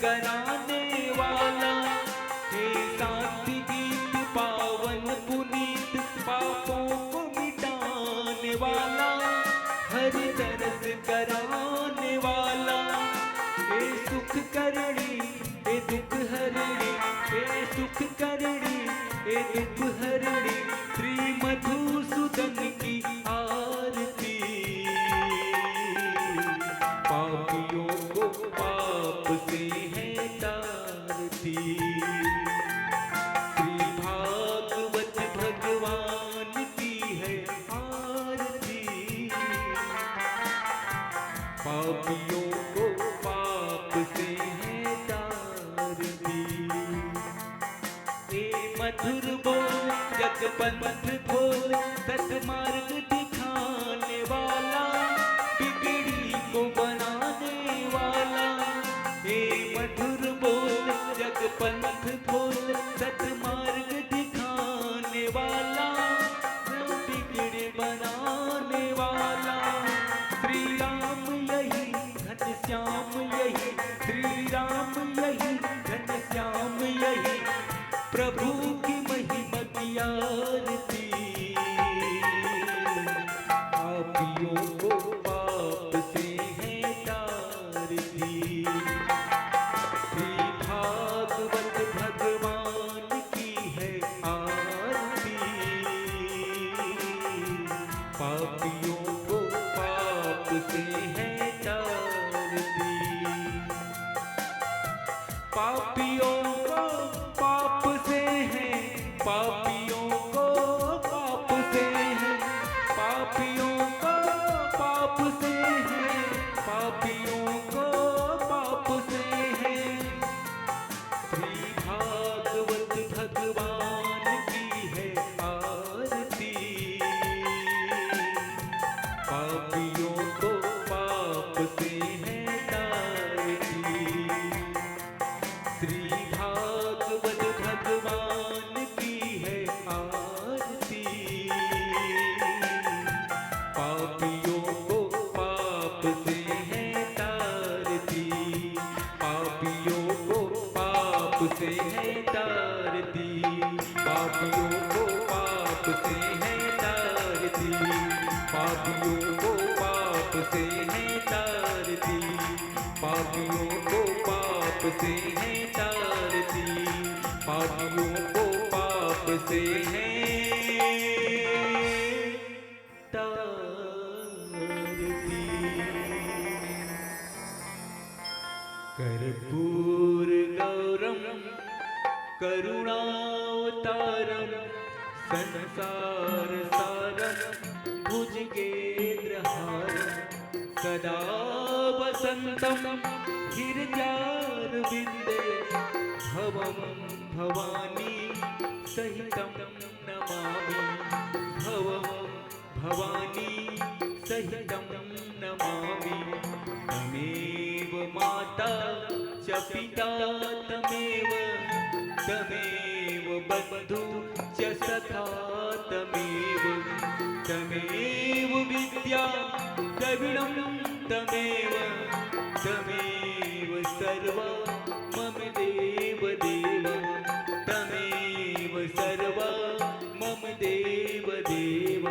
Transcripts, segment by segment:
कराने वाला, हे शांति गीत पावन पुनीत पापों को मिटाने वाला, हर तरस कराने वाला, हे सुख करणी हे दुख हरणी, हे सुख करणी हे दुख हरणी, श्री मधुसूदन की आरती। पापियों को पाप से है तारती, श्री भागवत भगवान की है आरती। पापियों को पाप से है तारती। हे मधुर बोल जगपंथ खोल, सतमार्ग दिखाने वाला, बिगड़ी को बनाने वाला। हे मधुर बोल जगपंथ खोल, सतमार्ग दिखाने वाला, बिगड़े बनाने वाला। श्री राम यही घनश्याम यही, श्री राम यही घनश्याम यही, प्रभु की महिमा की आरती। पापियों को पाप से है तारती, श्री भागवत भगवान की है आरती। पापियों को पाप से है तारती। पापियों को पाप से है, पापियों को पाप से है, पापियों को पाप से है, पापियों को पाप से है। श्री भागवत भगवान की है आरती। पापियों को पाप से है तारती, श्री भागवत भगवान की है आरती। पापियों को पाप से है तारती, पापियों को पाप से है तारती, पापियों को पाप से है तारती, पापियों को पाप से है तारती, पापियों को पाप से है तारती, पापियों को पाप से है तारती। कर्पूर गौरम करुणावतारम, संसार सारम भुजगेन्द्रहारम, सदा वसंतम गिरिजारविंदे, भवं भवानी सहितं नमामि, भवं भवानी सहितं नमामि। तमेव माता च पिता तमेव, तमेव बन्धु च सखा तमेव, तमेव विद्या द्रविणं तमेव, तमेव सर्वा मम देव देव, तमेव सर्वा मम देव देव।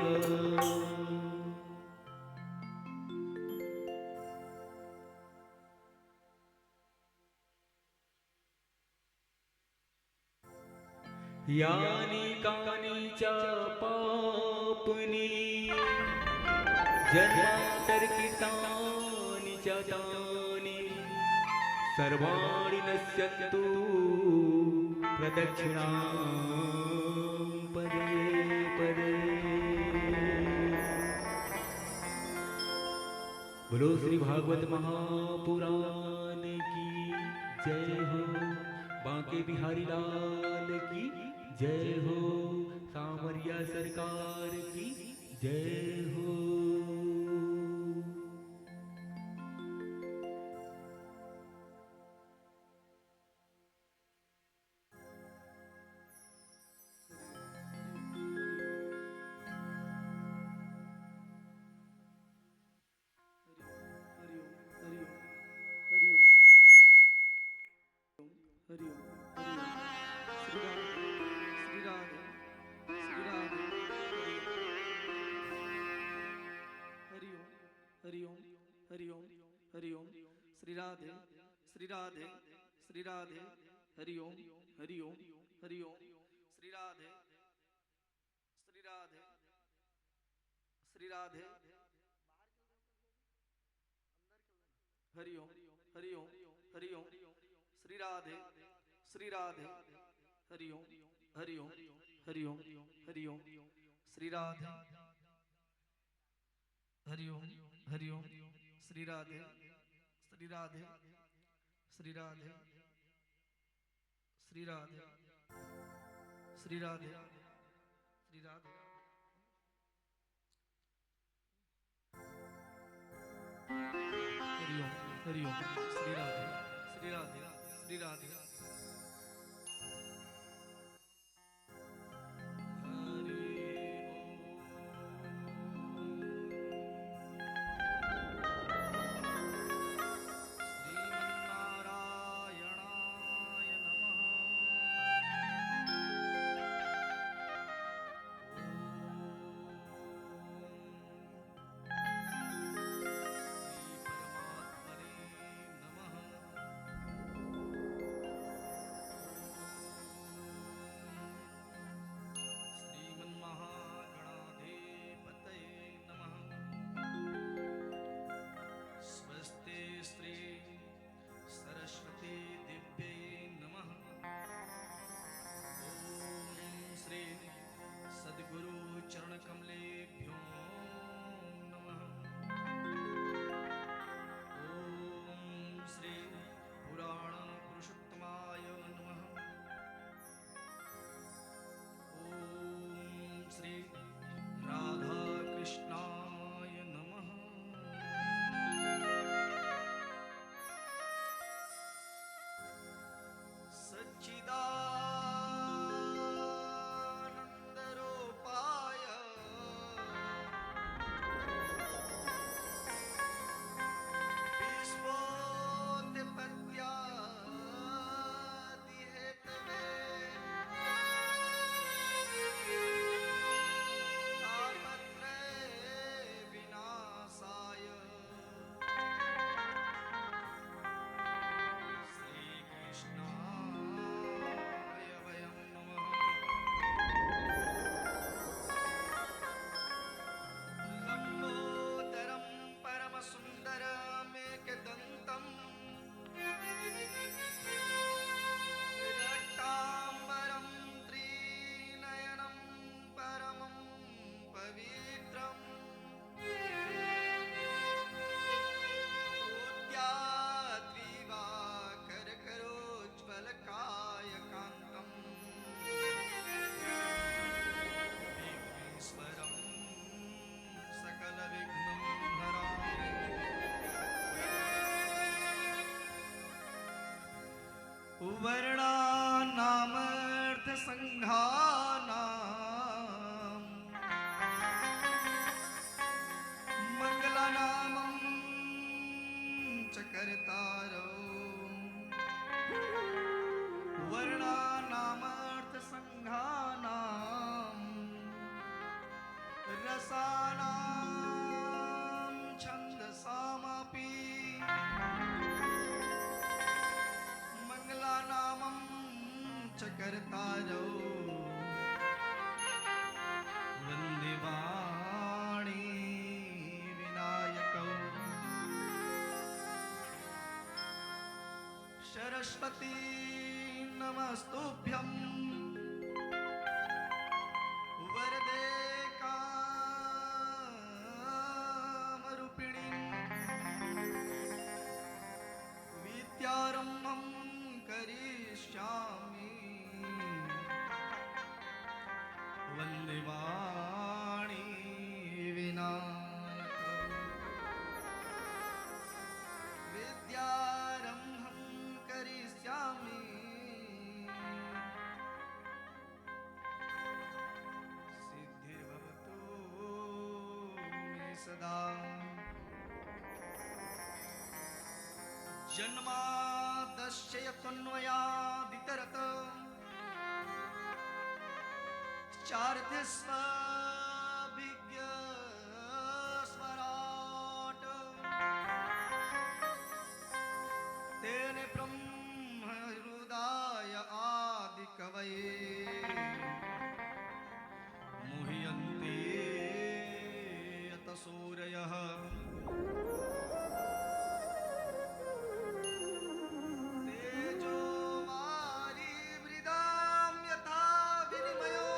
यानि कानि च पापनि जन्मान्तरकृतानि च तानि, सर्वाणि नश्यन्तु प्रदक्षिणां पदे पदे। बोलो श्री भागवत महापुराण की जय हो, बांके बिहारी लाल की जय हो, सामरिया सरकार की जय हो। श्री राधे श्री राधे श्री राधे हरि ओम हरि ओम हरि ओम श्री राधे श्री राधे श्री राधे हरि ओम हरि ओम हरि ओम श्री राधे श्री राधे हरि ओम हरि ओम हरि ओम हरि ओम श्री राधे हरि ओम हरि ओम श्री राधे श्री राधे श्री राधे श्री राधे श्री राधे श्री राधे हरि ओम हरि ओम श्री राधे श्री राधे श्री राधे सरस्वती दिव्ये नमः। ओम श्री सद्गुरु चरण कमलेभ्यो नमः। ओम श्री पुराण पुरुषोत्तमाय नमः। ओम श्री राधा कृष्णाय नमः। सच्चिदानन्दरूपाय विश्वोत्पत्त्यादिहेतवे तापत्रय विनाशाय सुंदरमेकदंतम् रक्तांबरं त्रिनयनं परमं पवित्रम् उद्याद्विवाकरकरोज्ज्वलकायकान्तम् विघ्नेश्वरं सकलविघ्नं हरामि। वर्णानामर्थसङ्घानां मङ्गलानामं च कर्तारो वर्णानामर्थसङ्घानां रसानां छन्दसामपि मंगलानामं च कर्तारो वन्दे वाणी विनायकौ सरस्वती नमस्तुभ्यं वरदे कामरूपिणी विद्यारम्भं करिष्यामि वन्दे वाणी विनायकौ विद्यारम्भं करिष्यामि सिद्धिर्भवतु मे सदा। जन्माद्यस्य यतोऽन्वयादितरत चार्थस्वभिज्ञस्वराट् कवये मुह्यन्ते यत सूरयः तेजो वारिवृदां यथा विनिमयो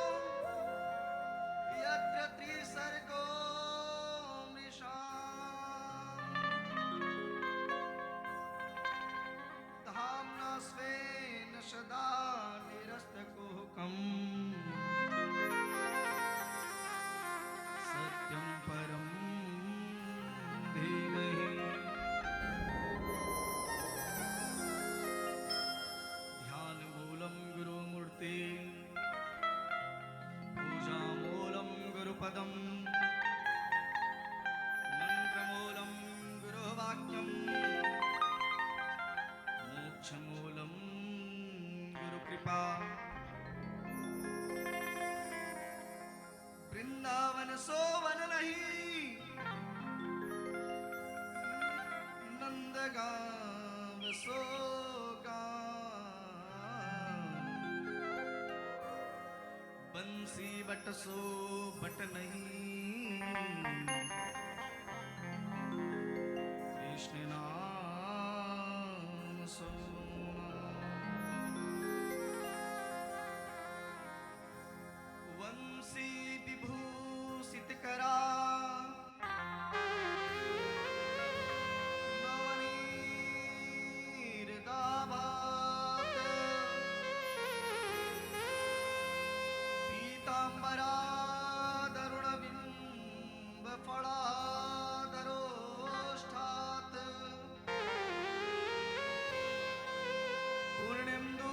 यत्र त्रिसर्गो मृषा धाम्ना स्वेन सदा निरस्तकुहकम् सत्यं परं धीमहि ध्यानमूलं गुरुमूर्ति पूजामूलं गुरुपदं मन्त्रमूलं गुरुवाक्यं मोक्षमूलं गुरुकृपा वृंदावन सोवन नहीं नंदगांव सो बंसी बट सो बट नहीं कृष्ण नाम सो वंशी विभूषित करा नवनीरदाभात पीतांबरा दरुणबिंब फलादरोष्ठात् पूर्णेन्दु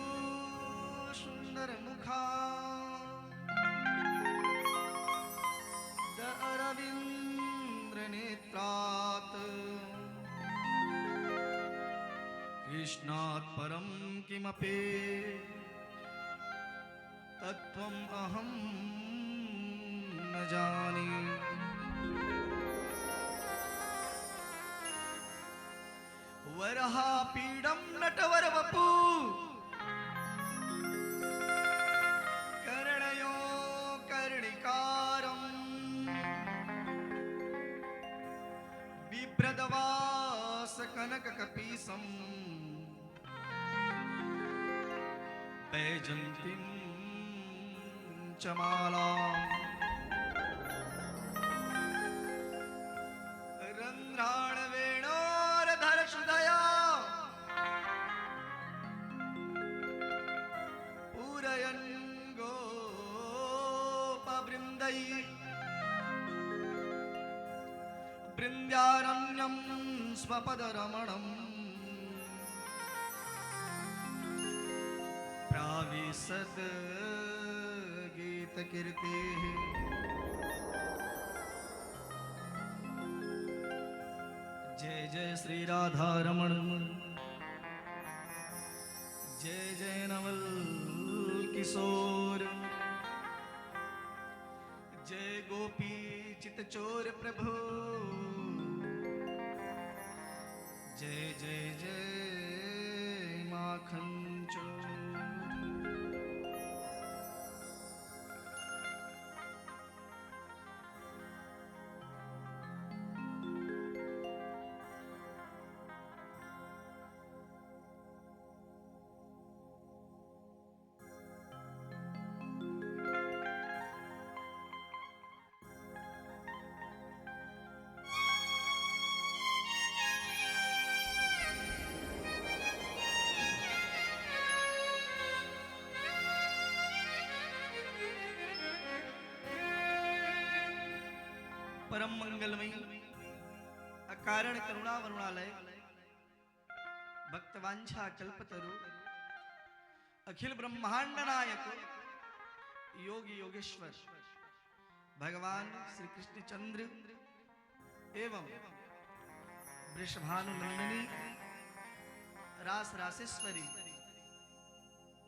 सुंदर मुखा अरविंद्रनेत्रात् कृष्णात् परं किमपि तत्त्वम् अहं न जाने वरहापीडं नटवरवपु कर्णयो कर्णिकारम् बिभ्रदवास कनककपीसम् पैजन्तीं च मालाम् रन्ध्राणवेणोरधरसुधया पूरयन् गोपवृन्दैः बृन्द्यारण्यं स्वपदरमणम् प्राविशद गीतकीर्तिः जय जय श्री राधा रमण जय जय नवल किशोर जय गोपी चितचोर प्रभु जय जय जय माखन चोर परम मंगलमयी अकारण करुणा वरुणालय भक्तवांछा कल्पतरु अखिल ब्रह्मांड नायक योगी योगेश्वर भगवान श्री कृष्ण चंद्र एवं वृषभानु नंदिनी रास रासेश्वरी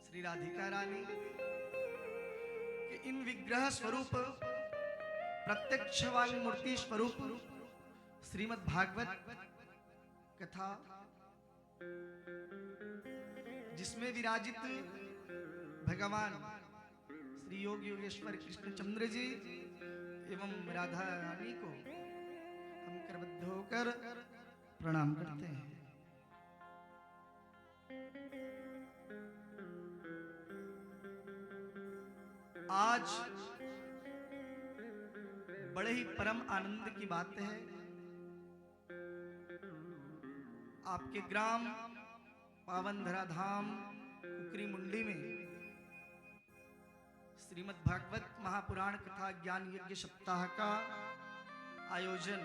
श्री राधिका रानी के इन विग्रह स्वरूप प्रत्यक्ष वाली मूर्ति स्वरूप श्रीमद् भागवत कथा जिसमें विराजित भगवान श्री योग योगेश्वर कृष्णचंद्र जी एवं राधा रानी को हम करबद्ध होकर प्रणाम करते हैं। आज बड़े ही परम आनंद की बात है, आपके ग्राम पावन धराधाम कुकरी मुंडी में श्रीमद् भागवत महापुराण कथा ज्ञान यज्ञ सप्ताह का आयोजन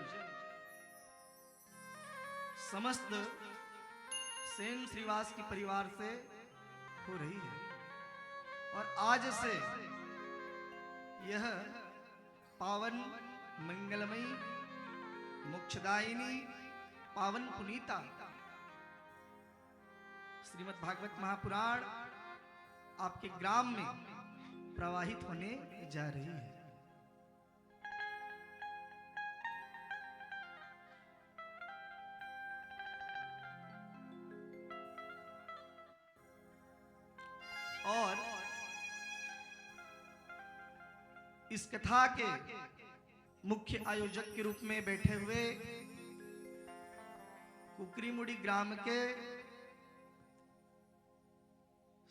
समस्त सेन श्रीवास की परिवार से हो रही है और आज से यह पावन मंगलमयी मोक्षदायिनी पावन पुनीता श्रीमद् भागवत महापुराण आपके ग्राम में प्रवाहित होने जा रही है। और इस कथा के मुख्य आयोजक के रूप में बैठे हुए कुकरीमुड़ी ग्राम के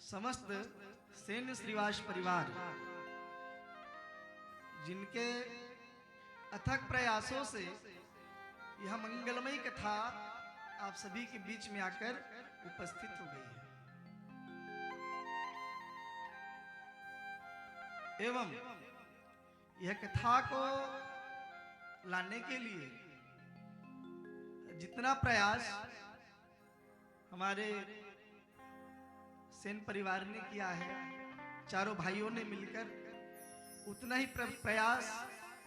समस्त सेन श्रीवास परिवार, जिनके अथक प्रयासों से यह मंगलमयी कथा आप सभी के बीच में आकर उपस्थित हो गई है। एवं यह कथा को लाने के लिए जितना प्रयास हमारे सेन परिवार ने किया है, चारों भाइयों ने मिलकर, उतना ही प्रयास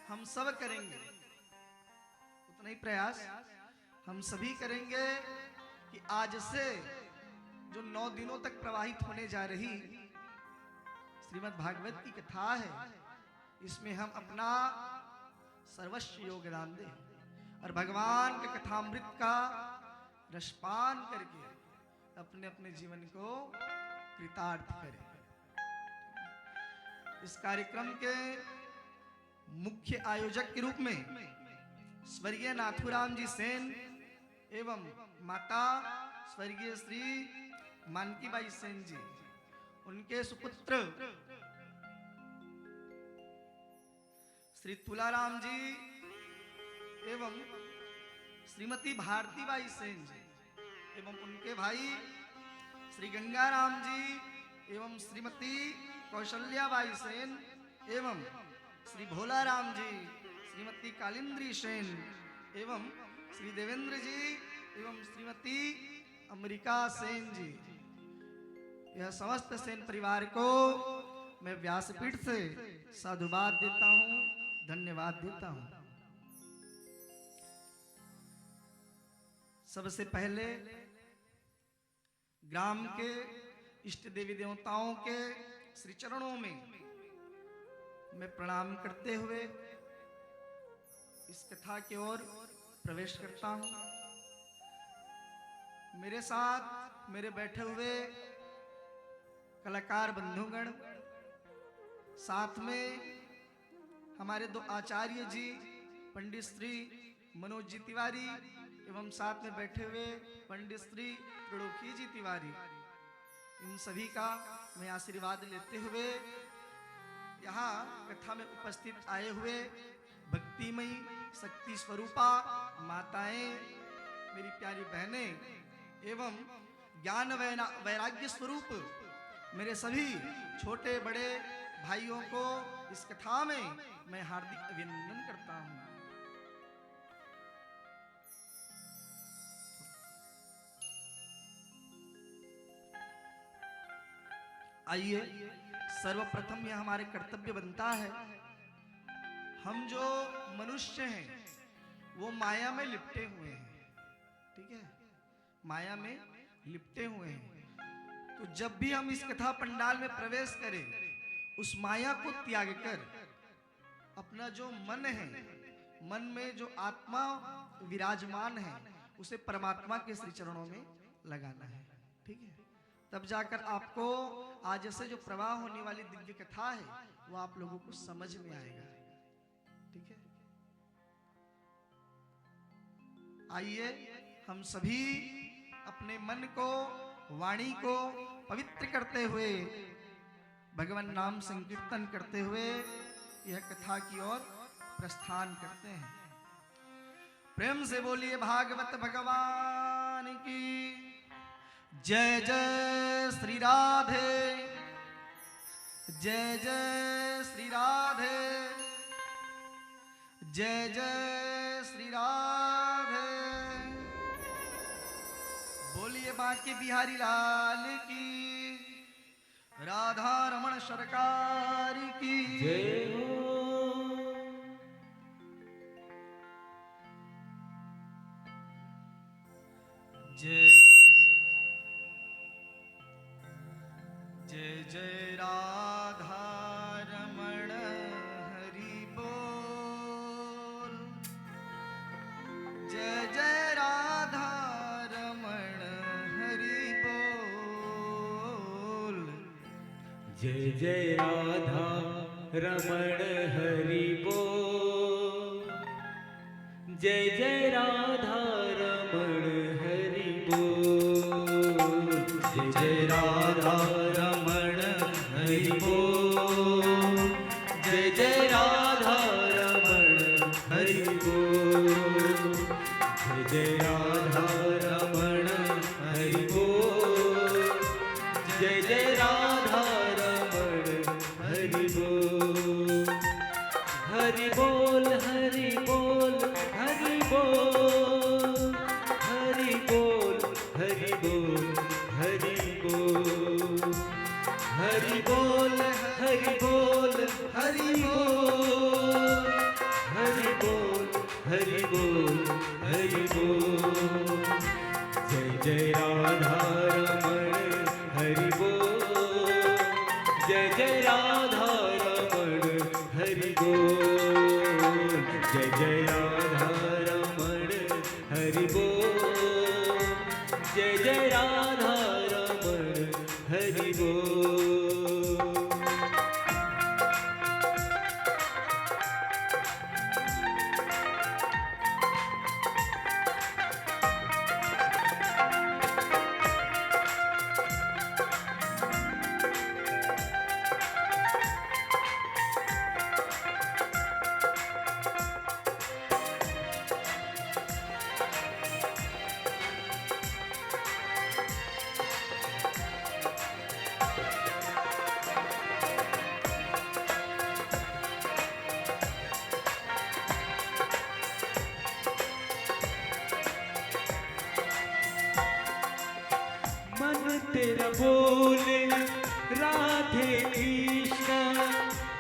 हम सब करेंगे, उतना ही प्रयास हम सभी करेंगे कि आज से जो 9 दिनों तक प्रवाहित होने जा रही श्रीमद् भागवत की कथा है, इसमें हम अपना सर्वस्व योगदान दें और भगवान के कथामृत का रसपान करके अपने अपने जीवन को कृतार्थ करें। इस कार्यक्रम के मुख्य आयोजक के रूप में स्वर्गीय नाथुराम जी सेन एवं माता स्वर्गीय श्री मानकीबाई सेन जी, उनके सुपुत्र श्री तुलाराम जी एवं श्रीमती भारतीबाई सेन जी एवं उनके भाई श्री गंगाराम जी एवं श्रीमती कौशल्याबाई सेन एवं श्री भोलाराम जी, श्रीमती कालिंद्री सेन एवं श्री देवेंद्र जी एवं श्रीमती अमरिका सेन जी, यह समस्त सेन परिवार को मैं व्यासपीठ से साधुवाद देता हूँ, धन्यवाद देता हूँ। सबसे पहले ग्राम के इष्ट देवी देवताओं के श्री चरणों में मैं प्रणाम करते हुए इस कथा की ओर प्रवेश करता हूं। मेरे साथ मेरे बैठे हुए कलाकार बंधुगण, साथ में हमारे 2 आचार्य जी पंडित श्री मनोज जी तिवारी एवं साथ में बैठे हुए पंडित श्री त्रिलोकी जी तिवारी, इन सभी का मैं आशीर्वाद लेते हुए यहाँ कथा में उपस्थित आए हुए भक्तिमयी शक्ति स्वरूपा माताएं, मेरी प्यारी बहनें एवं ज्ञान वैराग्य स्वरूप मेरे सभी छोटे बड़े भाइयों को इस कथा में मैं हार्दिक अभिनंदन करता हूँ। आइए सर्वप्रथम यह हमारे कर्तव्य बनता है, हम जो मनुष्य हैं वो माया में लिपटे हुए हैं, ठीक है, माया में लिपटे हुए हैं। तो जब भी हम इस कथा पंडाल में प्रवेश करें, उस माया को त्याग कर अपना जो मन है, मन में जो आत्मा विराजमान है, उसे परमात्मा के श्री चरणों में लगाना है, ठीक है। तब जाकर आपको आज से जो प्रवाह होने वाली दिव्य कथा है वो आप लोगों को समझ में आएगा। ठीक है, आइए हम सभी अपने मन को, वाणी को पवित्र करते हुए, भगवान नाम संकीर्तन करते हुए यह कथा की ओर प्रस्थान करते हैं। प्रेम से बोलिए भागवत भगवान की जय। जय श्री राधे, जय जय श्री राधे, जय जय श्री राधे। बोलिए बांके बिहारी लाल की, राधा रमण सरकार की जय हो। जय जय जय राधा रमण हरि बोल, जय जय राधा रमण हरि बोल, जय जय राधा रमण हरि बोल, जय जय राधा रमण हरि बोल, जय जय राधा रमण हरि बोल, जय जय राधा रमण हरि बोल, जय जय राधा रमण हरि बोल, जय जय राधा रमण हरि बोल। हरि बोल हरि बोल हरि बोल, हरि बोल हरि बोल हरि बोल, हरि बोल हरि बोल हरि बोल, हरि बोल हरि बोल हरि बोल। जय जय राधा रमण हरि बोल, जय जय राधा रमण हरि बोल, जय जय राधा रमण हरि बोल, जय जय राधा रमण हरि बोल। मन तेरा बोले राधे कृष्णा,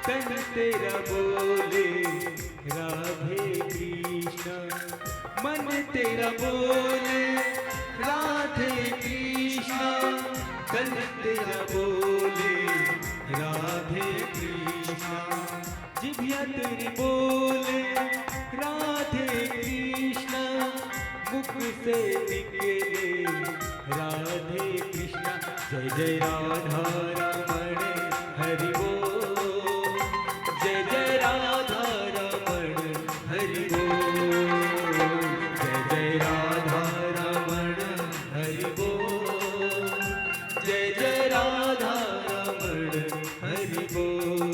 तन तेरा बोले राधे कृष्णा, मन तेरा बोले राधे कृष्णा, तन तेरा बोले राधे कृष्णा, जिभिया तेरी बोले राधे कृष्णा, मुख से निकले राधे कृष्णा। जय जय राधा रमण हरि बोल, जय जय राधा रमण हरि बोल, जय जय राधा रमण हरि बोल, जय जय राधा रमण हरि बोल।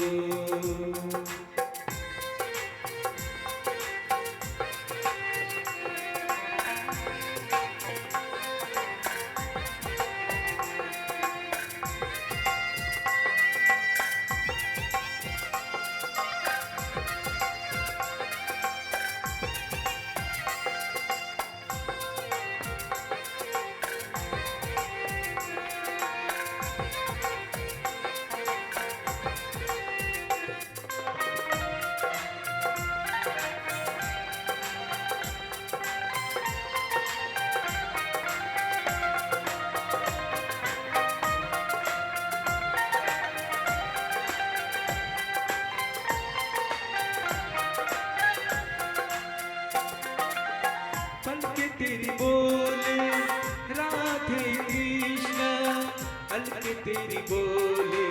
अलग तेरी बोले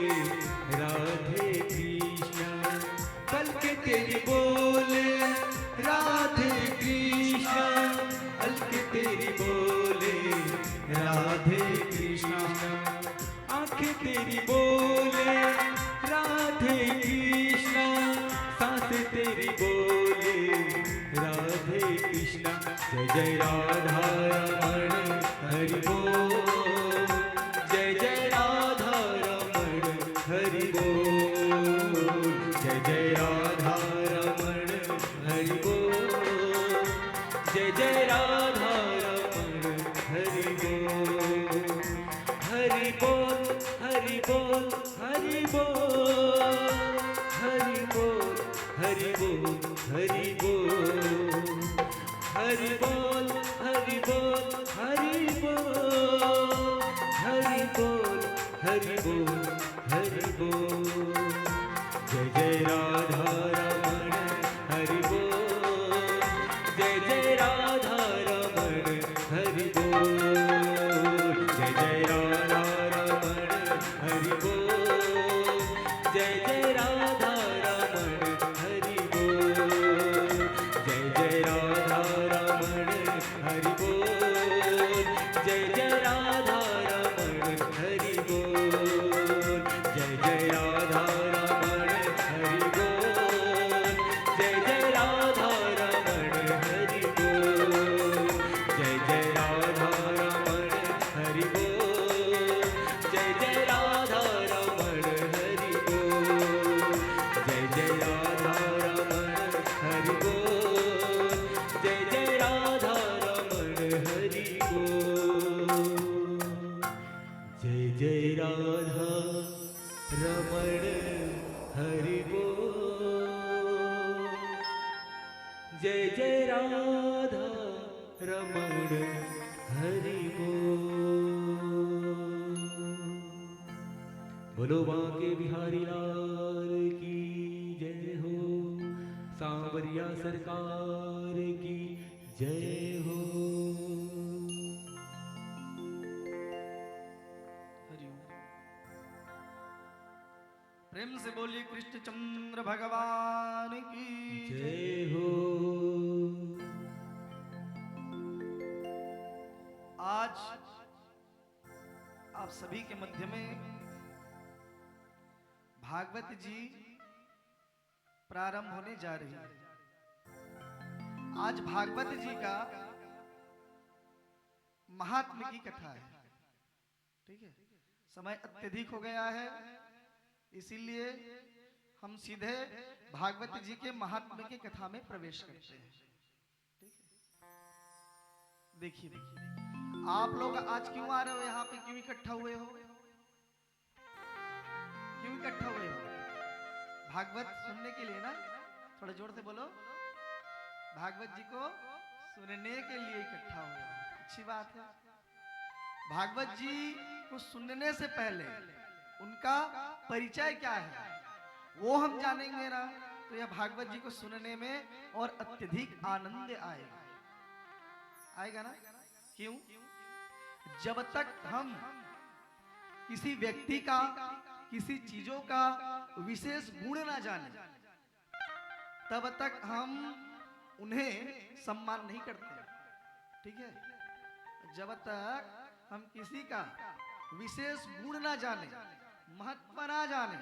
राधे कृष्णा, पलक तेरी बोले राधे कृष्णा, अलग तेरी बोले राधे कृष्णा, आंखें तेरी बोले राधे कृष्णा, सांस तेरी बोले राधे कृष्णा। जय जय राधा रमण हरि बोल, जय जय राधा रमण हरि बोल, जय जय राधा रमण हरि बोल, जय जय राधा रमण हरि बोल। हरि बोल हरि बोल हरि बोल, हरि बोल हरि बोल हरि बोल, हरि बोल हरि बोल हरि बोल, हरि बोल हरि बोल हरि बोल। जय जय राधा रमण हरि बोल, जय जय राधा रमण हरि बोल, जय जय राधा रमण हरि बोल, जय जय राधा रमण हरि बोल, जय जय राधा रमण हरि बोल, जय जय राधा रमण हरि बोल, जय जय राधा रमण हरि बोल, जय जय राधा रमण हरि बोल, जय जय राधा रमण हरि बोल, जय जय राधा रमण हरि बोल, जय जय राधा रमण हरि बोल, जय जय राधा रमण हरि बोल, जय जय राधा रमण हरि बोल, जय जय राधा रमण हरि बोल। बोलो बांके बिहारी लाल की जय हो, सांवरिया सरकार की जय हो। हरिओम। प्रेम से बोलिए कृष्णचंद्र भगवान की जय हो। आज आप सभी के मध्य में भागवत जी प्रारंभ होने जा रही है। आज भागवत जी का महात्म्य की कथा है। ठीक है, समय अत्यधिक हो गया है, इसीलिए हम सीधे भागवत जी के महात्म्य की कथा में प्रवेश करते हैं। ठीक है, देखिए आप लोग आज क्यों आ रहे हो, यहाँ पे क्यों इकट्ठा हुए हो, क्यों इकट्ठा हुए हो? भागवत सुनने के लिए ना? थोड़ा जोर से बोलो। भागवत जी को सुनने के लिए इकट्ठा हुए हो, अच्छी बात है। भागवत जी को सुनने से पहले उनका परिचय क्या है वो हम जानेंगे ना, तो यह भागवत जी को सुनने में और अत्यधिक आनंद आएगा, आएगा ना? क्यों? जब तक हम किसी व्यक्ति का, किसी चीजों का विशेष गुण ना जाने, तब तक हम उन्हें सम्मान नहीं करते। ठीक है, जब तक हम किसी का विशेष गुण ना जाने, महत्व ना जाने,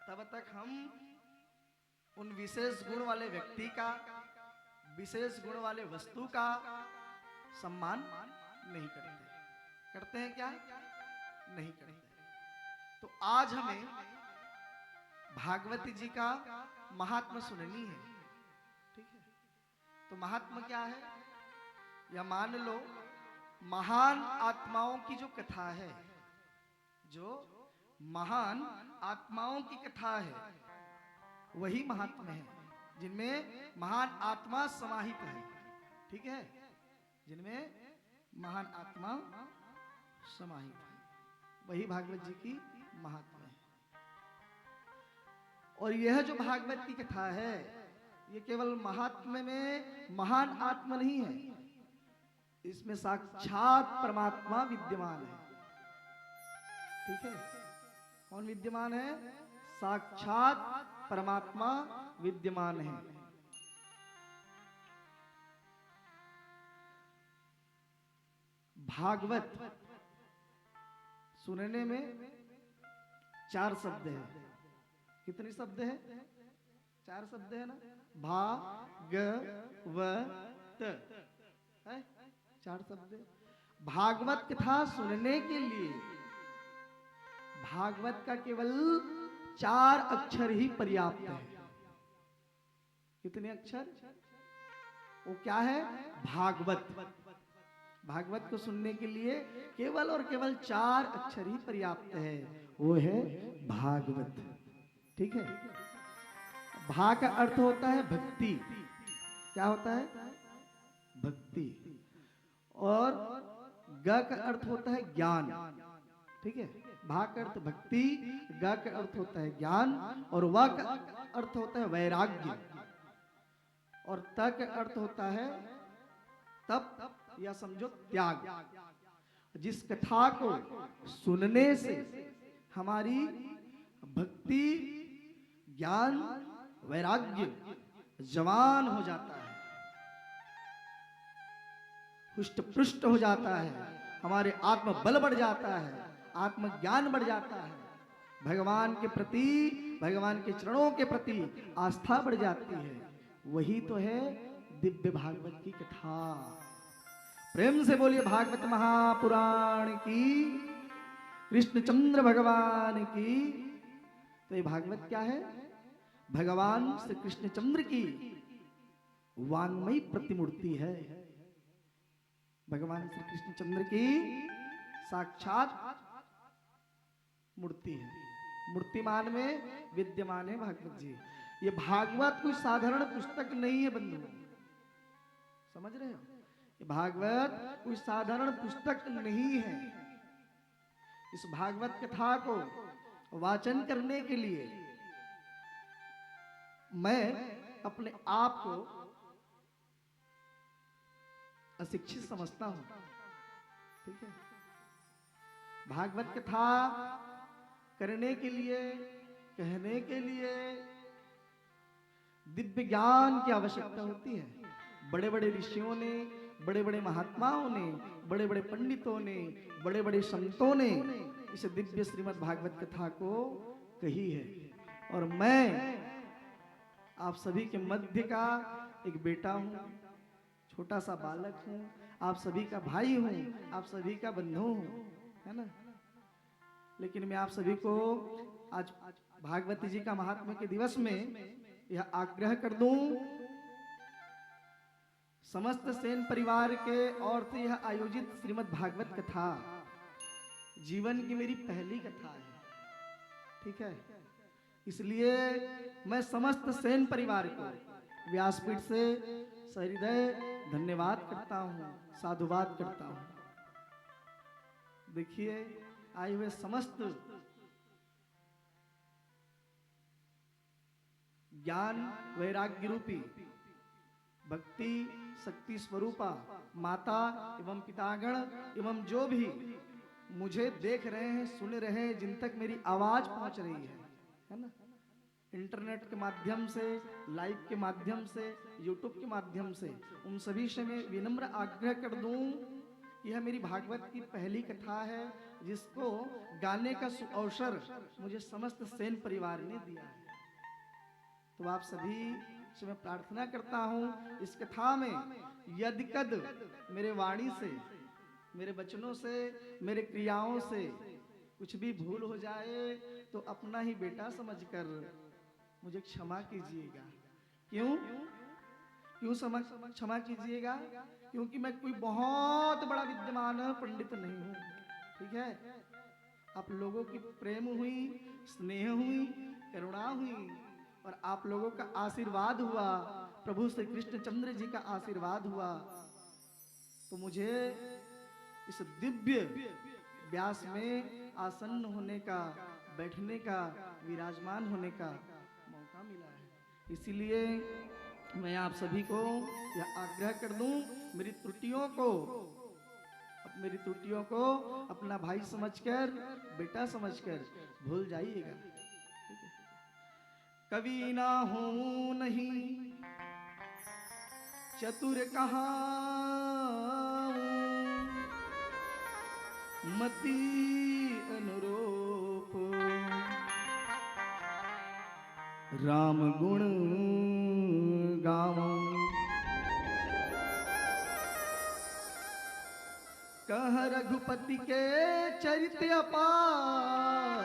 तब तक हम उन विशेष गुण वाले व्यक्ति का, विशेष गुण वाले वस्तु का सम्मान नहीं करते। करते हैं क्या? नहीं करते। तो आज हमें भागवत जी का महात्म्य सुननी है। ठीक है, तो महात्म्य क्या है? या मान लो महान आत्माओं की जो कथा है, जो महान आत्माओं की कथा है, वही महात्म्य है, जिनमें महान आत्मा समाहित है। ठीक है, जिनमें महान आत्मा समाहित है, वही भागवत जी की महात्मा है। और यह जो भागवत की कथा है, ये केवल महात्म्य में महान आत्मा नहीं है, इसमें साक्षात परमात्मा विद्यमान है। ठीक है। कौन विद्यमान है? साक्षात परमात्मा विद्यमान है। भागवत सुनने में 4 शब्द है। कितने शब्द है? 4 शब्द है ना। भागवत है, 4 शब्द है। भागवत कथा सुनने के लिए भागवत का केवल 4 अक्षर ही पर्याप्त है। कितने अक्षर? वो क्या है? भागवत। भागवत को सुनने के लिए केवल और केवल 4 अक्षर ही पर्याप्त है, वो है भागवत। ठीक है। भा का अर्थ होता है भक्ति। क्या होता है? भक्ति। और ग का अर्थ होता है ज्ञान। ठीक है। भा का अर्थ भक्ति, ग का अर्थ होता है ज्ञान, और व का अर्थ होता है वैराग्य, और त का अर्थ होता है तप या समझो त्याग। जिस कथा को सुनने से हमारी भक्ति, ज्ञान, वैराग्य जवान हो जाता है, हुष्ट पुष्ट हो जाता है, हमारे आत्म बल बढ़ जाता है, आत्मज्ञान बढ़ जाता है, भगवान के प्रति, भगवान के चरणों के प्रति आस्था बढ़ जाती है, वही तो है दिव्य भागवत की कथा। प्रेम से बोलिए भागवत महापुराण की, कृष्णचंद्र भगवान की। तो ये भागवत क्या है? भगवान श्री कृष्णचंद्र की वांग्मयी प्रतिमूर्ति है। भगवान श्री कृष्णचंद्र की साक्षात मूर्ति है। मूर्तिमान में विद्यमान है भागवत जी। ये भागवत कोई साधारण पुस्तक नहीं है बंधु, समझ रहे हो? ये भागवत कोई साधारण पुस्तक नहीं है। इस भागवत कथा को वाचन करने के लिए मैं अपने आप को अशिक्षित समझता हूं। ठीक है। भागवत कथा करने के लिए, कहने के लिए दिव्य ज्ञान की आवश्यकता होती है। बड़े बड़े ऋषियों ने, बड़े बड़े महात्माओं ने, बड़े बड़े पंडितों ने, बड़े बड़े संतों ने इस दिव्य श्रीमद् भागवत कथा को कही है। और मैं आप सभी के मध्य का एक बेटा हूं, छोटा सा बालक हूं, आप सभी का भाई हूं, आप सभी का बंधु हूं, है ना। लेकिन मैं आप सभी को आज भागवती जी का महात्म्य के दिवस में यह आग्रह कर दूं, समस्त सेन परिवार के और से यह आयोजित श्रीमद् भागवत कथा जीवन की मेरी पहली कथा है। ठीक है। इसलिए मैं समस्त सेन परिवार को व्यासपीठ से सहृदय धन्यवाद करता हूं, साधुवाद करता हूं। देखिए, आए हुए समस्त ज्ञान वैराग्य रूपी भक्ति शक्ति स्वरूपा माता एवं पितागण एवं जो भी मुझे देख रहे हैं, सुन रहे हैं, जिन तक मेरी आवाज पहुंच रही है ना, इंटरनेट के माध्यम से, लाइव के माध्यम से, यूट्यूब के माध्यम से, उन सभी से मैं विनम्र आग्रह कर दूं, यह मेरी भागवत की पहली कथा है जिसको गाने का अवसर मुझे समस्त सेन परिवार ने दिया है। तो आप सभी से मैं प्रार्थना करता हूं, इस कथा में यदिकद मेरे वाणी से, मेरे वचनों से, मेरे क्रियाओं से कुछ भी भूल हो जाए तो अपना ही बेटा समझकर मुझे क्षमा कीजिएगा। क्यों क्षमा कीजिएगा? क्योंकि मैं कोई बहुत बड़ा विद्वान पंडित नहीं हूं। ठीक है। आप लोगों की प्रेम हुई, स्नेह हुई, करुणा हुई और आप लोगों का आशीर्वाद हुआ, प्रभु श्री कृष्णचंद्र जी का आशीर्वाद हुआ, तो मुझे इस दिव्य व्यास में आसन्न होने का, बैठने का, विराजमान होने का मौका मिला है। इसीलिए मैं आप सभी को यह आग्रह कर दूं, मेरी त्रुटियों को आप मेरी त्रुटियों को अपना भाई समझकर, बेटा समझकर भूल जाइएगा। ठीक है? कभी ना हूं नहीं चतुर कहाँ मति अनुरूप राम गुण गाऊं कह रघुपति के चरित अपारा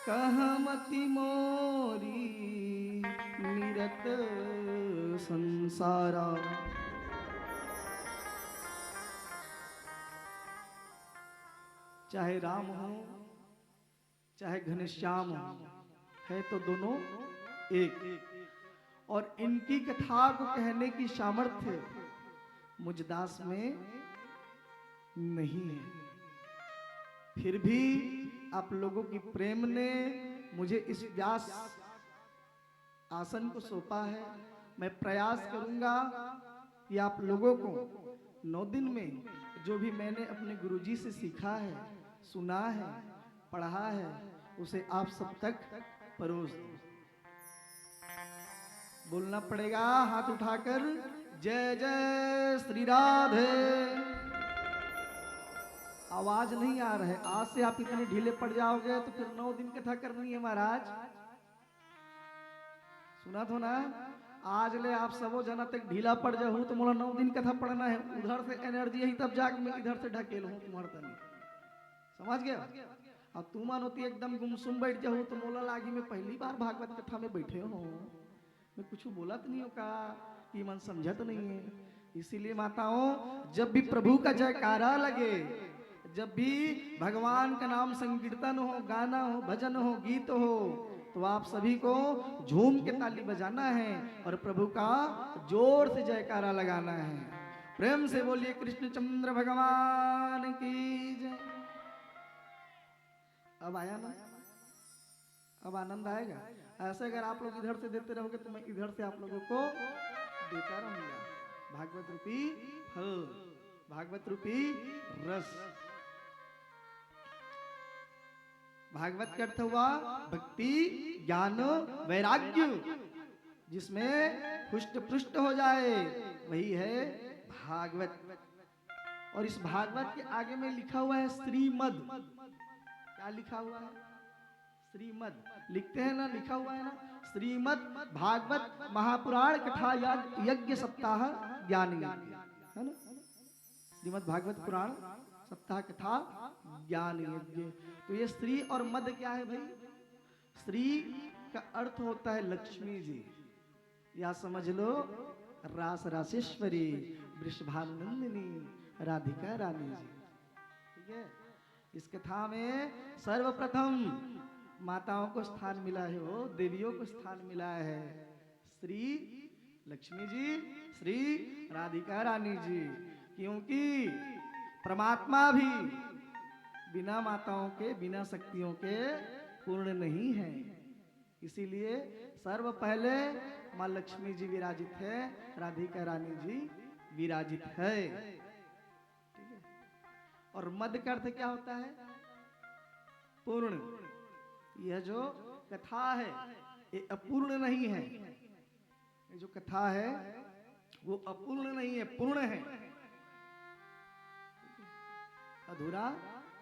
कह मति मोरी निरत संसारा। चाहे राम हो चाहे घनश्याम हो, है तो दोनों एक। और इनकी कथा को कहने की सामर्थ्य मुझ दास में नहीं है। फिर भी आप लोगों की प्रेम ने मुझे इस व्यास आसन को सौंपा है। मैं प्रयास करूंगा कि आप लोगों को 9 दिन में जो भी मैंने अपने गुरुजी से सीखा है, सुना है, पढ़ा है, उसे आप सब तक परोस दूं। बोलना पड़ेगा हाथ उठाकर, जय जय श्री राधे। आवाज नहीं आ रहा है। आज से आप इतने ढीले पड़ जाओगे तो फिर 9 दिन कथा करनी है महाराज। सुना तो ना, आज ले आप सबो जना तक ढीला पड़ जाऊं तो मोला 9 दिन कथा पढ़ना है। उधर से एनर्जी है तब जाके मैं इधर से ढकेल हूं तुम्हारे तनी, समझ गया। अब तुम होती एकदम गुमसुम बैठ जाऊं तो मोला लागी मैं पहली बार भागवत कथा में बैठे हो, मैं कुछ बोला तो नहीं हो का कि मन समझा तो नहीं है। इसीलिए माताओं, जब भी प्रभु का जयकारा लगे, जब भी भगवान का नाम संकीर्तन हो, गाना हो, भजन हो, गीत हो, तो आप सभी को झूम के ताली बजाना है और प्रभु का जोर से जयकारा लगाना है। प्रेम से बोलिए कृष्णचंद्र भगवान की जय। अब आया ना, अब आनंद आएगा। ऐसे अगर आप लोग इधर से देते रहोगे तो मैं इधर से आप लोगों को देता रहूंगा। भागवत रूपी फल, भागवत रूपी रस। भागवत का अर्थ हुआ भक्ति, ज्ञान, वैराग्य, जिसमें पुष्ट पुष्ट हो जाए, वही है भागवत। और इस भागवत के आगे में लिखा हुआ है श्रीमद। क्या लिखा हुआ है? श्रीमद लिखते हैं ना, लिखा हुआ है ना, श्रीमद भागवत महापुराण कथा यज्ञ सप्ताह ज्ञान यज्ञ, है ना। श्रीमद भागवत पुराण सप्ताह कथा ज्ञान यज्ञ। तो ये श्री और मद क्या है भाई? श्री का अर्थ होता है लक्ष्मी जी, या समझ लो रास रासेश्वरी, वृषभानुनंदिनी, राधिका रानी जी। ठीक है। इस कथा में सर्वप्रथम माताओं को स्थान मिला है, वो देवियों को स्थान मिला है। श्री लक्ष्मी जी, श्री राधिका रानी जी, क्योंकि परमात्मा भी बिना माताओं के, बिना शक्तियों के पूर्ण नहीं है। इसीलिए सर्व पहले माँ लक्ष्मी जी विराजित है, राधिका रानी जी विराजित है। ठीक है। और मद का अर्थ क्या होता है? पूर्ण। यह जो कथा है ये अपूर्ण नहीं है। ये जो कथा है वो अपूर्ण नहीं है, पूर्ण है, अधूरा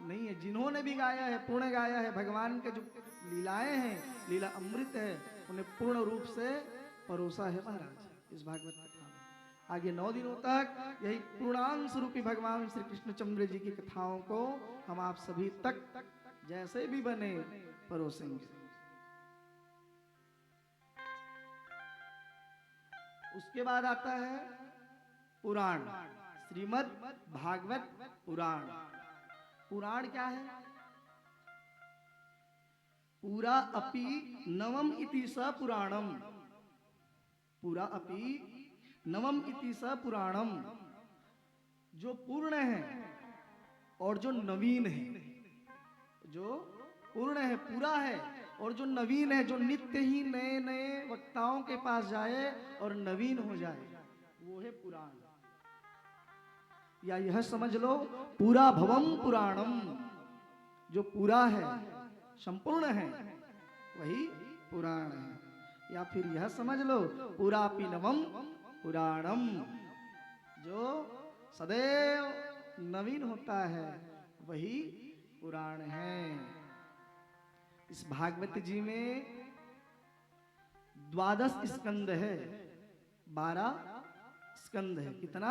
नहीं है। जिन्होंने भी गाया है पूर्ण गाया है। भगवान के जो लीलाएं हैं, लीला अमृत है, उन्हें पूर्ण रूप से परोसा है महाराज इस भागवत कथा में। आगे 9 दिनों तक यही पूर्णांश रूपी भगवान श्री कृष्णचंद्र जी की कथाओं को हम आप सभी तक जैसे भी बने परोसेंगे। उसके बाद आता है पुराण, श्रीमद् भागवत पुराण। पुराण क्या है? पूरा अपि नवम इति स पुराणम, पूरा अपि नवम इति स पुराणम। जो पूर्ण है और जो नवीन है, जो पूर्ण है, पूरा है, और जो नवीन है, जो नित्य ही नए नए वक्ताओं के पास जाए और नवीन हो जाए, वो है पुराण। या यह समझ लो पूरा भवम पुराणम, जो पूरा है, संपूर्ण है, वही पुराण है। या फिर यह समझ लो पुरापि नवम पुराणम, जो सदैव नवीन होता है, वही पुराण है। इस भागवत जी में 12 स्कंद है, 12 स्कंद है। कितना?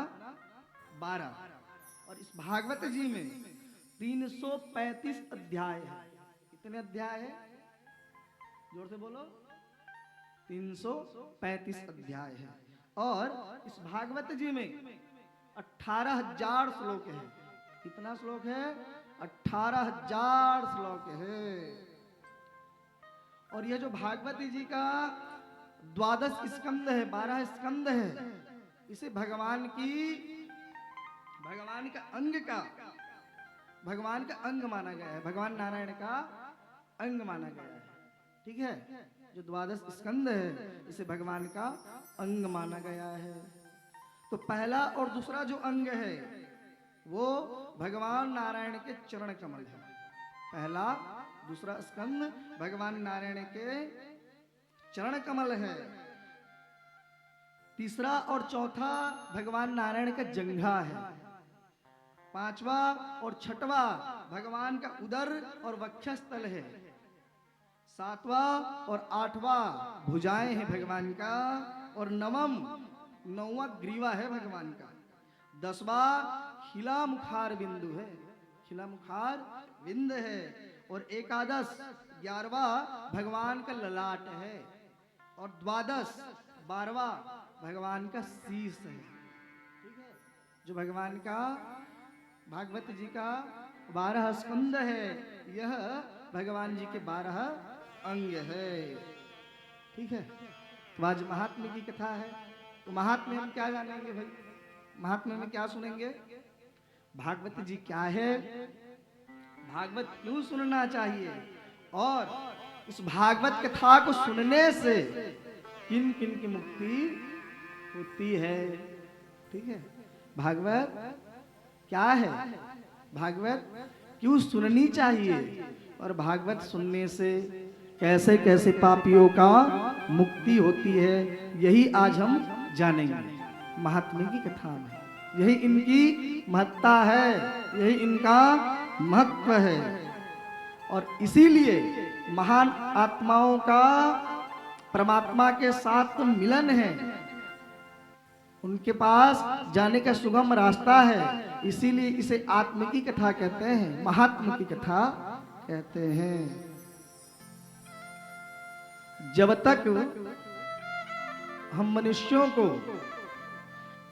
12। और इस भागवत जी में 335 अध्याय है। कितने अध्याय है? जोर से बोलो। 335 अध्याय है। और इस भागवत जी में 18,000 श्लोक है। कितना श्लोक है? 18,000 श्लोक है। और यह जो भागवती जी का 12 स्कंद है, 12 स्कंद है, इसे भगवान का अंग माना गया है, भगवान नारायण का अंग माना गया है। ठीक है? जो 12 स्कंद है, इसे भगवान का अंग माना गया है। तो पहला और दूसरा जो अंग है, वो भगवान नारायण के चरण कमल है। पहला दूसरा स्कंद भगवान नारायण के चरण कमल है। तीसरा और चौथा भगवान नारायण का जंघा है। पांचवा और छठवा भगवान का उदर और वक्षस्थल है। सातवां और आठवां भुजाएं हैं भगवान का। और नौवां ग्रीवा है भगवान का। 10वां खिला मुखार बिंदु है, खिला मुखार बिंद है। और 11वां भगवान का ललाट है। और 12वां भगवान का शीश है। ठीक है? जो भगवान का भागवत जी का 12 स्कंद है, यह भगवान जी के 12 अंग है। ठीक है? तो आज महात्म्य की कथा है। तो महात्म्य हम क्या जानेंगे भाई? महात्म्य में क्या सुनेंगे? भागवत जी क्या है, भागवत क्यों सुनना चाहिए, और इस भागवत कथा को सुनने से किन किन की मुक्ति होती है। ठीक है? भागवत क्या है, भागवत क्यों सुननी चाहिए, और भागवत सुनने से कैसे कैसे पापियों का मुक्ति होती है, यही आज हम जानेंगे महात्म्य की कथा में। यही इनकी महत्ता है, यही इनका महत्व है। और इसीलिए महान आत्माओं का परमात्मा के साथ मिलन है, उनके पास जाने का सुगम रास्ता है। इसीलिए इसे आत्म की कथा कहते हैं, महात्म की कथा कहते हैं। जब तक हम मनुष्यों को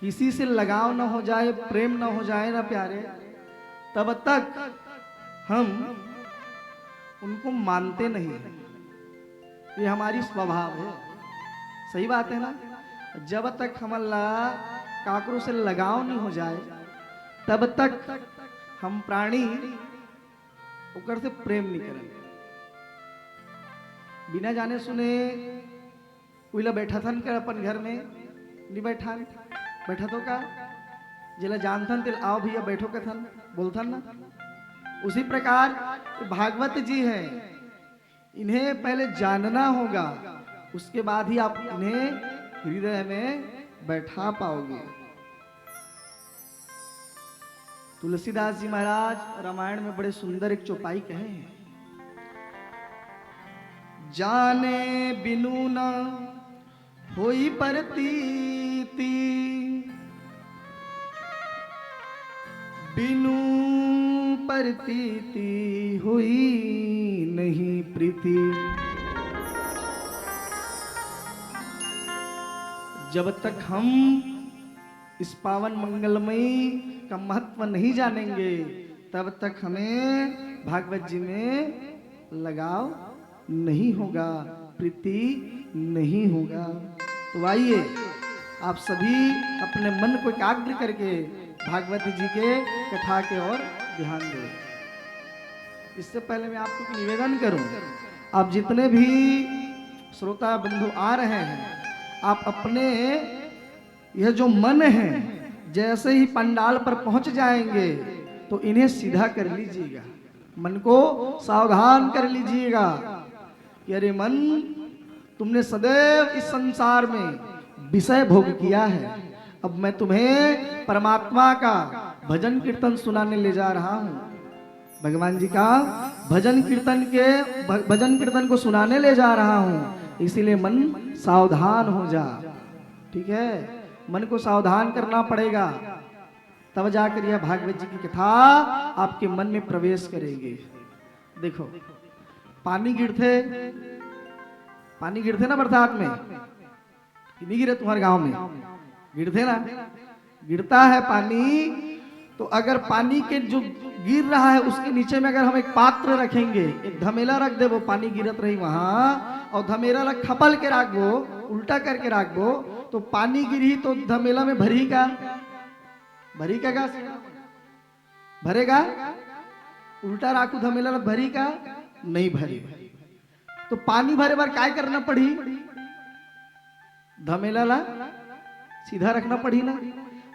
किसी से लगाव न हो जाए, प्रेम न हो जाए ना प्यारे, तब तक हम उनको मानते नहीं। ये हमारी स्वभाव है। सही बात है ना? जब तक हमारा काकरों से लगाव नहीं हो जाए, तब तक हम प्राणी उकर से प्रेम नहीं करेंगे। बिना जाने सुने कोई बैठा था कर अपन घर में नहीं बैठा तो का जिला जानथन तिल आओ भैया बैठो का थन बोलथन ना। उसी प्रकार भागवत जी हैं, इन्हें पहले जानना होगा, उसके बाद ही आप इन्हें हृदय में बैठा पाओगे। तुलसीदास जी महाराज रामायण में बड़े सुंदर एक चौपाई कहे हैं, जाने बिनु न होई प्रतीति, बिनु प्रतीति हुई नहीं प्रीति। जब तक हम इस पावन मंगलमयी का महत्व नहीं जानेंगे, तब तक हमें भागवत जी में लगाव नहीं होगा, प्रीति नहीं होगा। तो आइए आप सभी अपने मन को एकाग्र करके भागवत जी के कथा के ओर ध्यान दें। इससे पहले मैं आपको निवेदन करूं, आप जितने भी श्रोता बंधु आ रहे हैं, आप अपने यह जो मन है, जैसे ही पंडाल पर पहुंच जाएंगे तो इन्हें सीधा कर लीजिएगा, मन को सावधान कर लीजिएगा कि अरे मन, तुमने सदैव इस संसार में विषय भोग किया है, अब मैं तुम्हें परमात्मा का भजन कीर्तन सुनाने ले जा रहा हूं। भगवान जी का भजन कीर्तन को सुनाने ले जा रहा हूं, इसीलिए मन सावधान हो जा। ठीक है, मन को सावधान करना पड़ेगा, तब जाकर यह भागवत जी की कथा आपके मन में प्रवेश करेगी। देखो, पानी गिरते ना बरसात में, नहीं गिरे तुम्हारे गांव में? गिरते ना, गिरता है पानी। तो अगर पानी के जो गिर रहा है उसके नीचे में अगर हम एक पात्र रखेंगे, एक धमेला रख दे, वो पानी गिरत रही वहां, और धमेला रख खपल के राख दो, उल्टा करके राख दो, तो पानी गिरी तो धमेला में भरी का भरेगा? उल्टा राखू धमेला भरी का नहीं भरी। तो पानी भरे बार काय करना पड़ी? धमेला ला सीधा रखना पड़ी ना,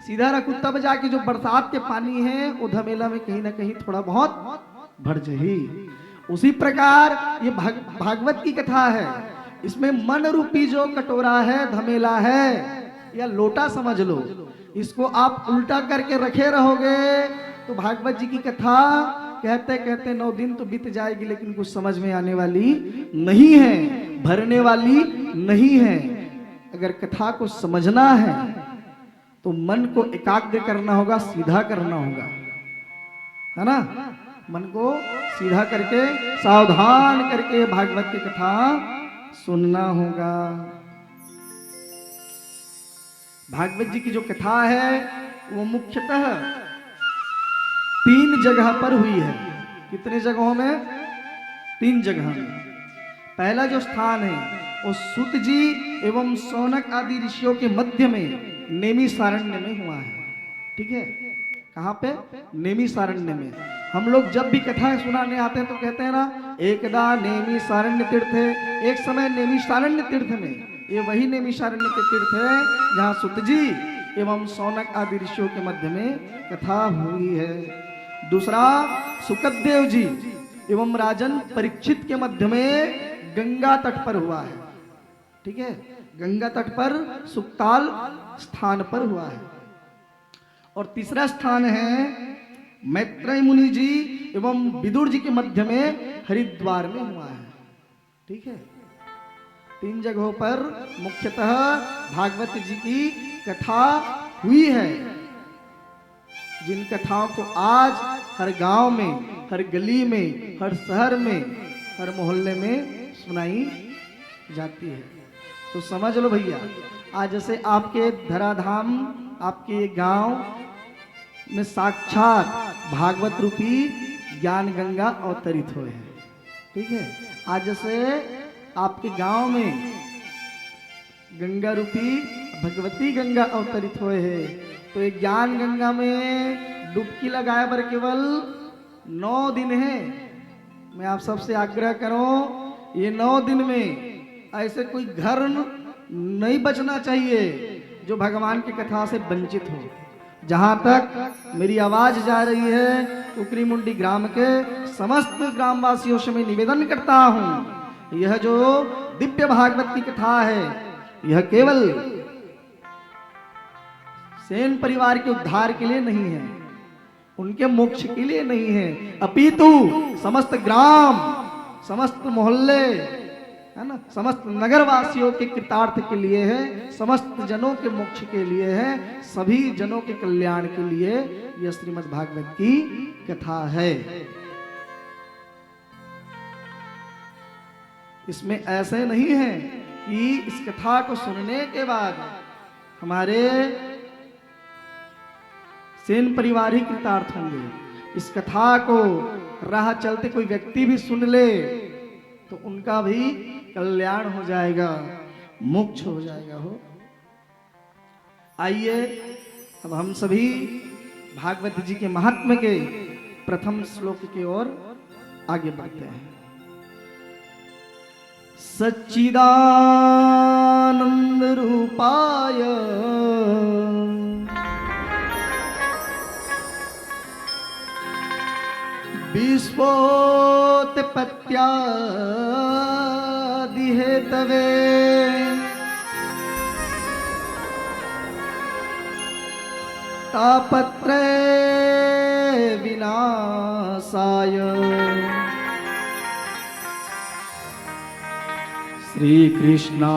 सीधा रखू तब जाके जो बरसात के पानी है वो धमेला में कहीं ना कहीं थोड़ा बहुत भर जाही। उसी प्रकार ये भागवत की कथा है, इसमें मन रूपी जो कटोरा है, धमेला है या लोटा समझ लो, इसको आप उल्टा करके रखे रहोगे तो भागवत जी की कथा कहते कहते 9 दिन तो बीत जाएगी, लेकिन कुछ समझ में आने वाली नहीं है, भरने वाली नहीं है। अगर कथा को समझना है तो मन को एकाग्र करना होगा, सीधा करना होगा, है ना? मन को सीधा करके सावधान करके भागवत की कथा सुनना होगा। भागवत जी की जो कथा है वो मुख्यतः 3 जगह पर हुई है। कितने जगहों में? 3 जगह में। पहला जो स्थान है वो सूत जी एवं सौनक आदि ऋषियों के मध्य में नेमी सारण्य में हुआ है। ठीक है, कहाँ पे? नेमी सारण्य में। हम लोग जब भी कथा सुनाने आते हैं तो कहते हैं ना, एकदा नेमी सारण्य तीर्थ है, एक समय नेमी सारण्य तीर्थ में। ये वही नेमी सारण्य के तीर्थ है जहाँ सूत जी एवं सौनक आदि ऋषियों के मध्य में कथा हुई है। दूसरा, सुखदेव जी एवं राजन परीक्षित के मध्य में गंगा तट पर हुआ है। ठीक है, गंगा तट पर सुक्ताल स्थान पर हुआ है। और तीसरा स्थान है मैत्रेय मुनि जी एवं विदुर जी के मध्य में हरिद्वार में हुआ है। ठीक है, 3 जगहों पर मुख्यतः भागवत जी की कथा हुई है, जिन कथाओं को आज हर गांव में, हर गली में, हर शहर में, हर मोहल्ले में सुनाई जाती है। तो समझ लो भैया, आज जैसे आपके धराधाम, आपके गांव में साक्षात भागवत रूपी ज्ञान गंगा अवतरित हुए हैं। ठीक है, आज जैसे आपके गांव में गंगा रूपी भगवती गंगा अवतरित हुए हैं, तो ये ज्ञान गंगा में डुबकी लगाए पर केवल 9 दिन है। मैं आप सबसे आग्रह करूं, ये 9 दिन में ऐसे कोई घर नहीं बचना चाहिए जो भगवान की कथा से वंचित हो। जहां तक मेरी आवाज जा रही है, उकरी मुंडी ग्राम के समस्त ग्रामवासियों से मैं निवेदन करता हूं, यह जो दिव्य भागवत की कथा है, यह केवल सेन परिवार के उद्धार के लिए नहीं है, उनके मोक्ष के लिए नहीं है, अपितु समस्त ग्राम, समस्त मोहल्ले, है ना, समस्त नगरवासियों के कृतार्थ के लिए है, समस्त जनों के मोक्ष के लिए है, सभी जनों के कल्याण के लिए यह श्रीमद् भागवत की कथा है। इसमें ऐसे नहीं है कि इस कथा को सुनने के बाद हमारे सेन परिवार ही कृतार्थ होंगे। इस कथा को राह चलते कोई व्यक्ति भी सुन ले तो उनका भी कल्याण हो जाएगा, मोक्ष हो जाएगा। हो आइए अब हम सभी भागवत जी के महात्म्य के प्रथम श्लोक की ओर आगे बढ़ते हैं। सच्चिदानंद रूपाय विश्वोत्पत्त्यादि हेतवे तापत्रय विनाशाय श्री कृष्णाय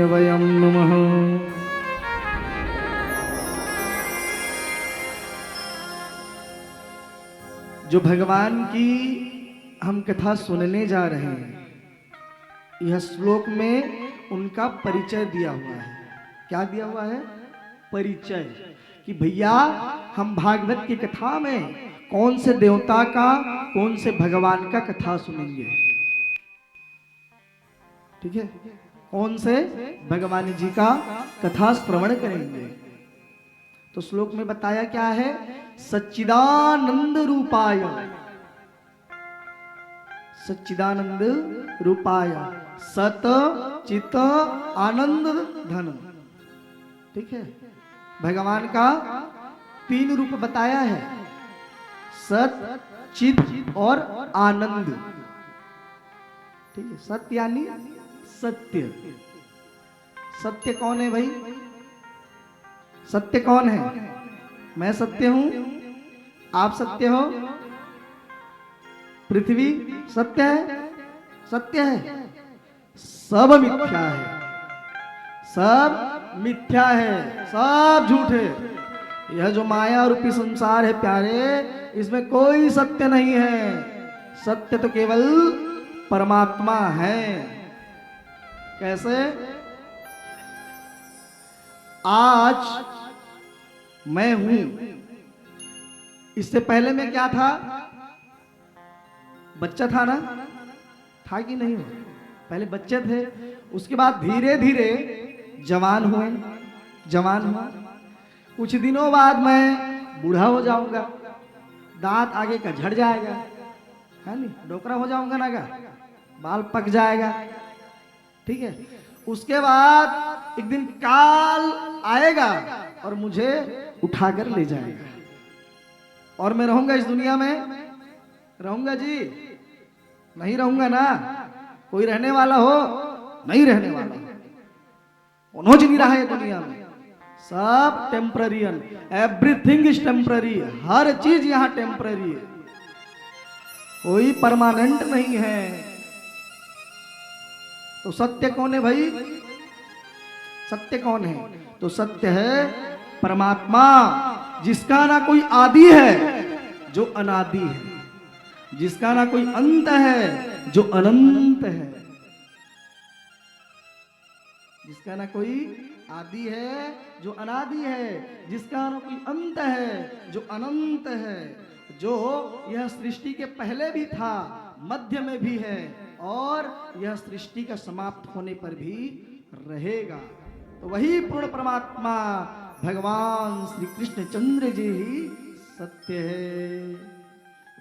वयं नमः। जो भगवान की हम कथा सुनने जा रहे हैं, यह श्लोक में उनका परिचय दिया हुआ है। क्या दिया हुआ है? परिचय। कि भैया हम भागवत की कथा में कौन से देवता का, कौन से भगवान का कथा सुनेंगे। ठीक है, कौन से भगवान जी का कथा श्रवण करेंगे। तो श्लोक में बताया क्या है? सच्चिदानंद रूपाय, सच्चिदानंद रूपाय सत चित आनंद धन। ठीक है, भगवान का 3 रूप बताया है, सत चित और आनंद। ठीक है, सत्य यानी सत्य। सत्य कौन है भाई? सत्य कौन है? मैं सत्य हूं, आप सत्य हो, पृथ्वी सत्य है, सत्य है, सब मिथ्या है, सब मिथ्या है, सब झूठ है। यह जो माया रूपी संसार है प्यारे, इसमें कोई सत्य नहीं है। सत्य तो केवल परमात्मा है। कैसे? आज मैं हूं, इससे पहले मैं क्या था? बच्चा था ना? था कि नहीं हो? पहले बच्चे थे, उसके बाद धीरे धीरे जवान हुए, जवान हुआ। कुछ दिनों बाद मैं बूढ़ा हो जाऊंगा, दांत आगे का झड़ जाएगा, है नहीं, डोकरा हो जाऊंगा ना, का बाल पक जाएगा। ठीक है, उसके बाद एक दिन काल आएगा और मुझे उठाकर ले जाएगा, और मैं रहूंगा इस दुनिया में? रहूंगा जी? नहीं रहूंगा ना। कोई रहने वाला हो? नहीं रहने वाला। उन्होंने नहीं रहा है दुनिया में, सब टेम्पररी। Everything is temporary. हर चीज यहां टेम्पररी है, कोई परमानेंट नहीं है। तो सत्य कौन है भाई? सत्य कौन है? तो सत्य है परमात्मा, जिसका ना कोई आदि है, जो अनादि है, जिसका ना कोई अंत है, जो अनंत है। जिसका ना कोई आदि है, जो अनादि है, जिसका ना कोई अंत है, जो अनंत है, जो यह सृष्टि के पहले भी था, मध्य में भी है, और यह सृष्टि का समाप्त होने पर भी रहेगा। तो वही पूर्ण परमात्मा भगवान श्री कृष्ण चंद्र जी ही सत्य है।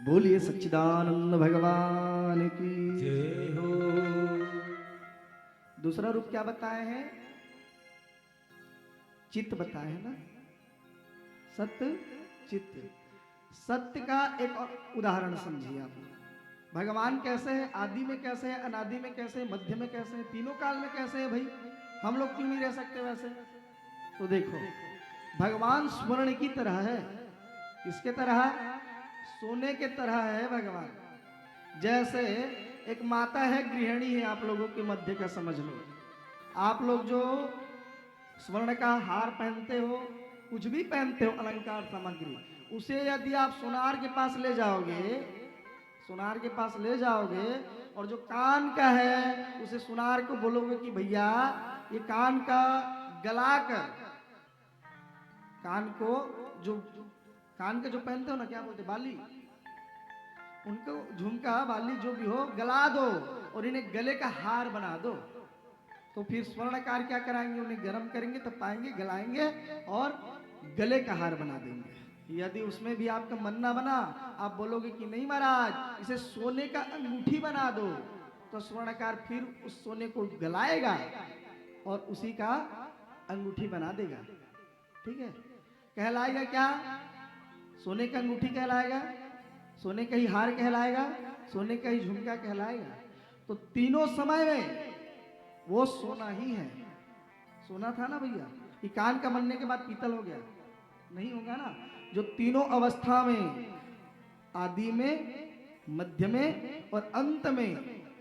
बोलिए सच्चिदानंद भगवान की जय हो। दूसरा रूप क्या बताए हैं? चित्त बताए हैं ना, सत्य चित्त। सत्य का एक और उदाहरण समझिए आप। भगवान कैसे है? आदि में कैसे है, अनादि में कैसे है, मध्य में कैसे है, तीनों काल में कैसे है भाई? हम लोग क्यों नहीं रह सकते वैसे? तो देखो, भगवान स्वर्ण की तरह है। किसके तरह? सोने के तरह है भगवान। जैसे एक माता है, गृहिणी है, आप लोगों के मध्य का समझ लो। आप लोग जो स्वर्ण का हार पहनते हो, कुछ भी पहनते हो अलंकार सामग्री, उसे यदि आप सुनार के पास ले जाओगे, सुनार के पास ले जाओगे, और जो कान का है उसे सुनार को बोलोगे कि भैया ये कान का गलाकर, कान को जो कान के जो पहनते हो ना, क्या बोलते, बाली, उनको झुमका बाली जो भी हो गला दो और इन्हें गले का हार बना दो। तो फिर स्वर्णकार क्या कराएंगे? उन्हें गर्म करेंगे, तब पाएंगे, गलाएंगे और गले का हार बना देंगे। यदि उसमें भी आपका मन ना बना, आप बोलोगे कि नहीं महाराज इसे सोने का अंगूठी बना दो, तो स्वर्णकार फिर उस सोने को गलाएगा और उसी का अंगूठी बना देगा। ठीक है, कहलाएगा क्या? सोने का अंगूठी कहलाएगा, सोने का ही हार कहलाएगा, सोने का ही झुमका कहलाएगा। तो तीनों समय में वो सोना ही है। सोना था ना भैया, कि कान का बनने के बाद पीतल हो गया, नहीं होगा ना। जो तीनों अवस्था में, आदि में, मध्य में और अंत में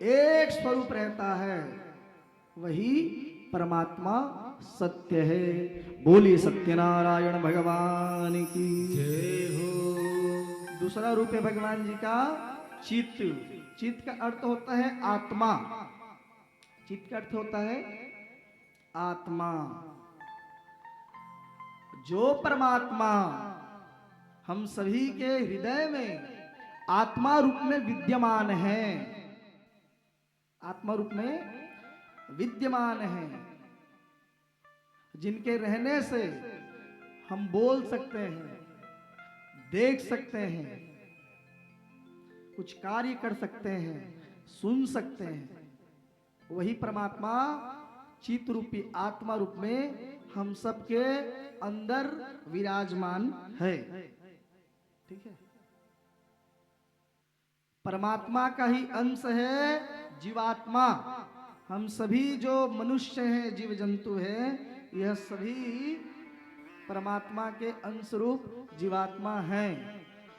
एक स्वरूप रहता है, वही परमात्मा सत्य है। बोलिए सत्यनारायण भगवान की जय हो। दूसरा रूप है भगवान जी का चित्त। चित्त का अर्थ होता है आत्मा। चित्त का अर्थ होता है आत्मा। जो परमात्मा हम सभी के हृदय में आत्मा रूप में विद्यमान है, आत्मा रूप में विद्यमान है, जिनके रहने से हम बोल सकते हैं, देख सकते हैं, कुछ कार्य कर सकते हैं, सुन सकते हैं, वही परमात्मा चित्त रूपी आत्मा रूप में हम सबके अंदर विराजमान है। ठीक है। परमात्मा का ही अंश है जीवात्मा। हम सभी जो मनुष्य हैं, जीव जंतु हैं, यह सभी परमात्मा के अंश रूप जीवात्मा हैं।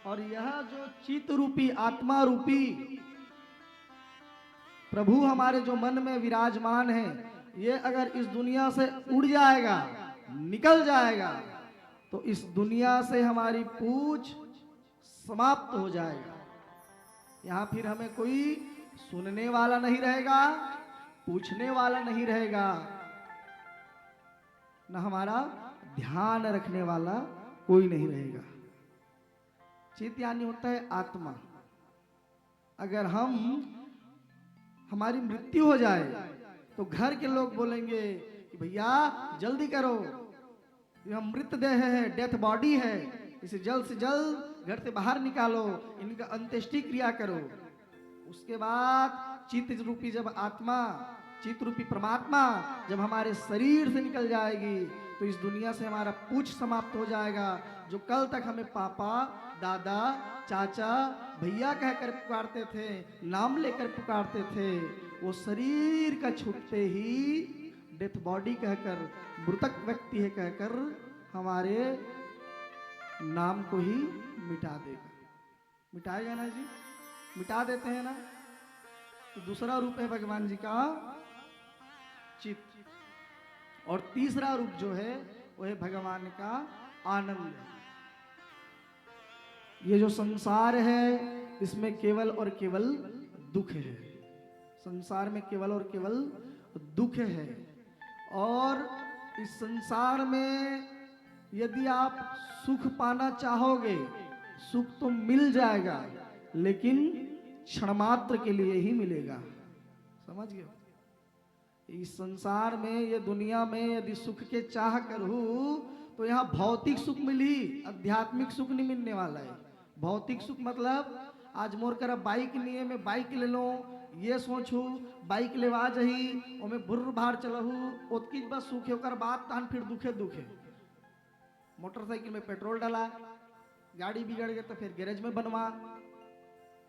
और यह जो चित्त रूपी आत्मा रूपी प्रभु हमारे जो मन में विराजमान है, ये अगर इस दुनिया से उड़ जाएगा, निकल जाएगा, तो इस दुनिया से हमारी पूछ समाप्त हो जाएगा। यहाँ फिर हमें कोई सुनने वाला नहीं रहेगा, पूछने वाला नहीं रहेगा, न हमारा ध्यान रखने वाला कोई नहीं रहेगा। चित्त यानी होता है आत्मा। अगर हमारी मृत्यु हो जाए तो घर के लोग बोलेंगे कि भैया जल्दी करो, यह मृतदेह है, डेथ बॉडी है, इसे जल्द से जल्द घर से बाहर निकालो, इनका अंत्येष्टि क्रिया करो। उसके बाद चित्त रूपी जब आत्मा, चित्त रूपी परमात्मा जब हमारे शरीर से निकल जाएगी, तो इस दुनिया से हमारा पूछ समाप्त हो जाएगा। जो कल तक हमें पापा, दादा, चाचा, भैया कहकर पुकारते थे, नाम लेकर पुकारते थे, वो शरीर का छूटते ही डेथ बॉडी कहकर, मृतक व्यक्ति है कहकर हमारे नाम को ही मिटा देगा। मिटाएगा ना जी? मिटा देते हैं ना। तो दूसरा रूप है भगवान जी का चित्त। और तीसरा रूप जो है वो है भगवान का आनंद। ये जो संसार है, इसमें केवल और केवल दुख है। संसार में केवल और केवल दुख है। और इस संसार में यदि आप सुख पाना चाहोगे, सुख तो मिल जाएगा, लेकिन क्षण मात्र के लिए ही मिलेगा। समझ गए? इस संसार में, ये दुनिया में यदि सुख के चाह करूं तो यहाँ भौतिक सुख मिली, आध्यात्मिक सुख नहीं मिलने वाला है। भौतिक सुख मतलब आज मोर कर बाइक लिए, मैं बाइक ले लो, ये सोचू बाइक लेवा जही और मैं बुर्र बाहर चलहू, उतकी बस सुख होकर बात तान फिर दुखे दुखे। मोटरसाइकिल में पेट्रोल डाला, गाड़ी बिगड़ गई तो फिर गैरेज में बनवा।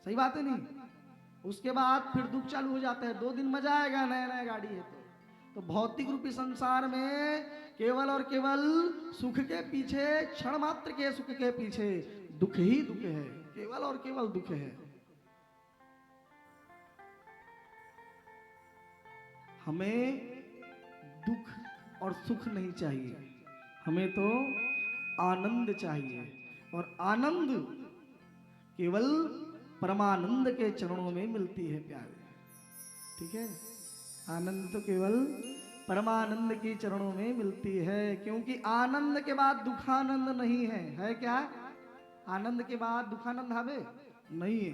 सही बात है नहीं? उसके बाद फिर दुख चालू हो जाता है। 2 दिन मजा आएगा, नया नया गाड़ी है तो भौतिक रूपी संसार में केवल और केवल सुख के पीछे, क्षण मात्र के सुख के पीछे दुख ही दुख है, केवल और केवल दुख है। हमें दुख और सुख नहीं चाहिए, हमें तो आनंद चाहिए। और आनंद केवल परमानंद के चरणों में मिलती है प्यारे। ठीक है? आनंद तो केवल परमानंद के चरणों में मिलती है, क्योंकि आनंद के बाद दुखानंद नहीं है। है क्या? आनंद के बाद दुखानंद हावे नहीं है।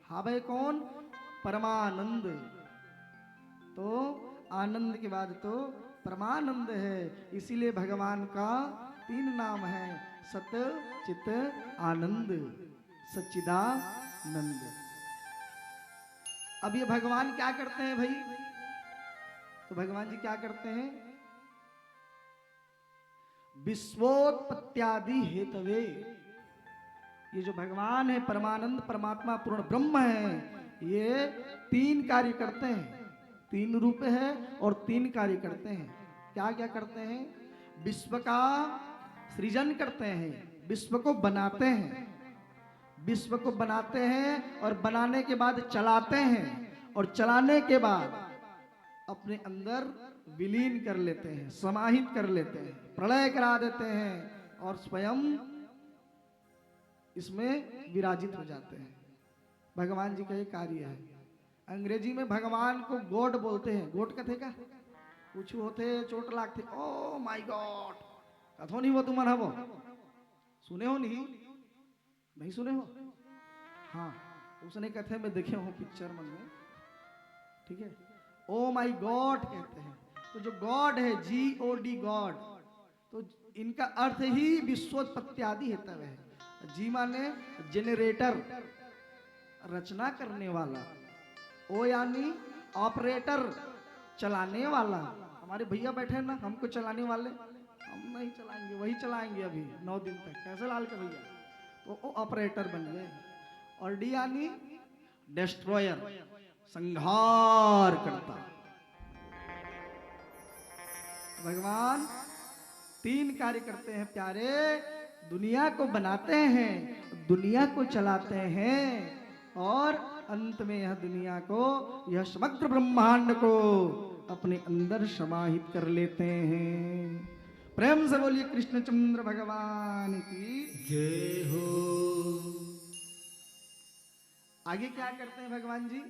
हावे कौन? परमानंद। तो आनंद के बाद तो परमानंद है। इसीलिए भगवान का 3 नाम है, सत, चित, आनंद, सच्चिदानंद। अब ये भगवान क्या करते हैं भाई? तो भगवान जी क्या करते हैं? विश्वोत्पत्त्यादि हेतवे, ये जो भगवान है परमानंद परमात्मा पूर्ण ब्रह्म है, ये 3 कार्य करते हैं, 3 रूप है और 3 कार्य करते हैं। क्या क्या करते हैं? विश्व का सृजन करते हैं, विश्व को बनाते हैं, विश्व को बनाते हैं और बनाने के बाद चलाते हैं और चलाने के बाद अपने अंदर विलीन कर लेते हैं, समाहित कर लेते हैं, प्रलय करा देते हैं और स्वयं इसमें विराजित हो जाते हैं। भगवान जी का ये कार्य है। अंग्रेजी में भगवान को गॉड बोलते हैं। गॉड कथे का कुछ होते चोट लागते, ओ माय गॉड कथो नहीं वो तुम हो सुने हो नहीं सुने हो? हाँ, उसने कथे में देखे हो पिक्चर मन में, ठीक है। ओ माय गॉड कहते हैं। तो जो गॉड है GOD गॉड, तो इनका अर्थ ही विश्वोत्पत्ति आदि हेतु है। जी माने जेनरेटर, रचना करने वाला। ओ यानी ऑपरेटर, चलाने वाला। हमारे भैया बैठे हैं ना, हमको चलाने वाले, हम नहीं चलाएंगे, वही चलाएंगे अभी 9 दिन तक। कैसे लाल के भैया? तो वो ऑपरेटर बन गए। और डी यानी डिस्ट्रॉयर, संहार करता। भगवान 3 कार्य करते हैं प्यारे। दुनिया को बनाते हैं, दुनिया को चलाते हैं और अंत में यह दुनिया को, यह समग्र ब्रह्मांड को अपने अंदर समाहित कर लेते हैं। प्रेम से बोलिए कृष्णचंद्र भगवान की जय हो। आगे क्या करते हैं भगवान जी?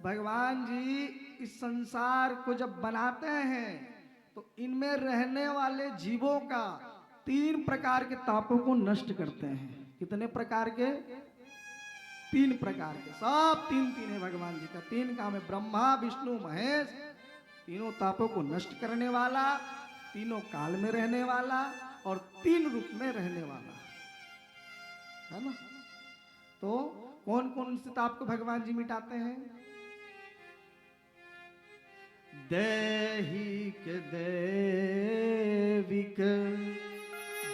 भगवान जी इस संसार को जब बनाते हैं तो इनमें रहने वाले जीवों का 3 प्रकार के तापों को नष्ट करते हैं। कितने प्रकार के? 3 प्रकार के। सब 3 है भगवान जी का। 3 काम है, ब्रह्मा विष्णु महेश, तीनों तापों को नष्ट करने वाला, तीनों काल में रहने वाला और 3 रूप में रहने वाला, है ना। तो कौन कौन से ताप को भगवान जी मिटाते हैं? दैहिक दैविक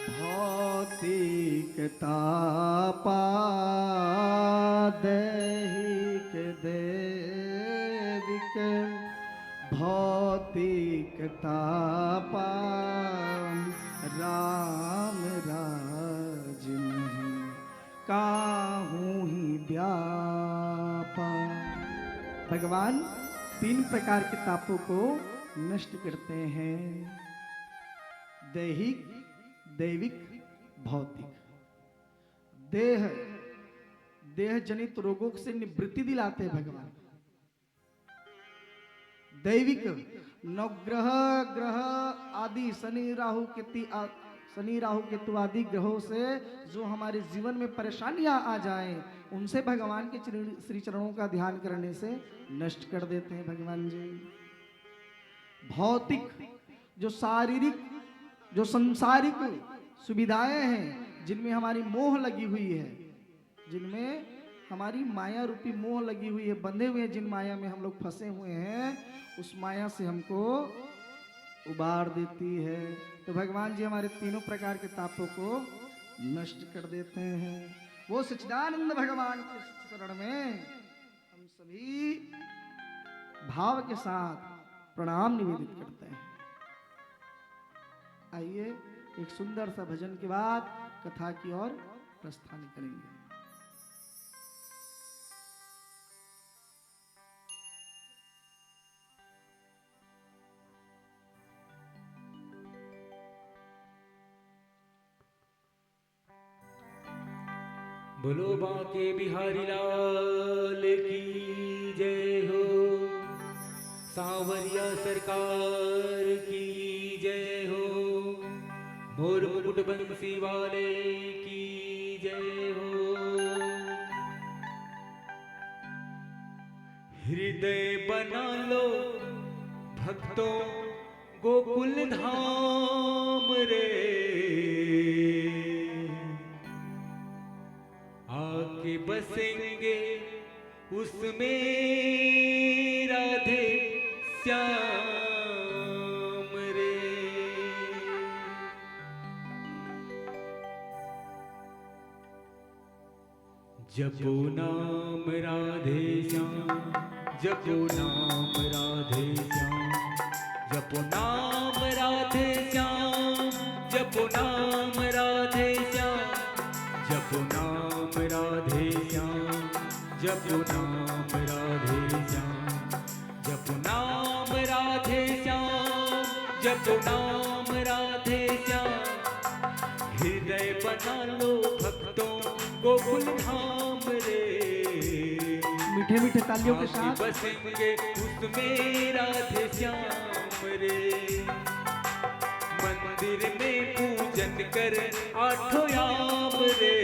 भौतिक तापा, दैहिक दैविक भौतिक तापा, राम राज नहीं काहू ही व्यापा। भगवान 3 प्रकार के तापों को नष्ट करते हैं। दैहिक, दैविक, भौतिक। देह जनित रोगों से निवृत्ति दिलाते हैं भगवान। दैविक, नवग्रह ग्रह आदि शनि राहु केतु आदि ग्रहों से जो हमारे जीवन में परेशानियां आ जाएं, उनसे भगवान के श्री चरणों का ध्यान करने से नष्ट कर देते हैं भगवान जी। भौतिक, जो शारीरिक, जो संसारिक सुविधाएं हैं, जिनमें हमारी मोह लगी हुई है, जिनमें हमारी माया रूपी मोह लगी हुई है, बंधे हुए हैं, जिन माया में हम लोग फंसे हुए हैं, उस माया से हमको उबार देती है। तो भगवान जी हमारे 3 प्रकार के तापों को नष्ट कर देते हैं। वो सच्चिदानंद भगवान के शरण में हम सभी भाव के साथ प्रणाम निवेदित करते हैं। आइए एक सुंदर सा भजन के बाद कथा की ओर प्रस्थान करेंगे। बोलो बांके बिहारी लाल की जय हो। सांवरिया सरकार की जय हो। मोर मुकुट बंसी वाले की जय हो। हृदय बना लो भक्तों गोकुल धाम रे। आके बसेंगे उसमें राधे श्याम रे। जपो नाम राधे श्याम, जपो नाम राधे श्याम, जपो नाम राधे श्याम, जपो नाम राधे श्याम, जपो नाम राधे श्याम, जपो नाम राधे श्याम, जपो नाम राधे श्याम, जपो नाम राधे श्याम। हृदय बना लो भक्तों गोकुल धाम रे, मीठे मीठे तालियों के आके साथ बसेंगे उसमें राधे श्याम रे। मंदिर में पूजन कर आठों याम रे,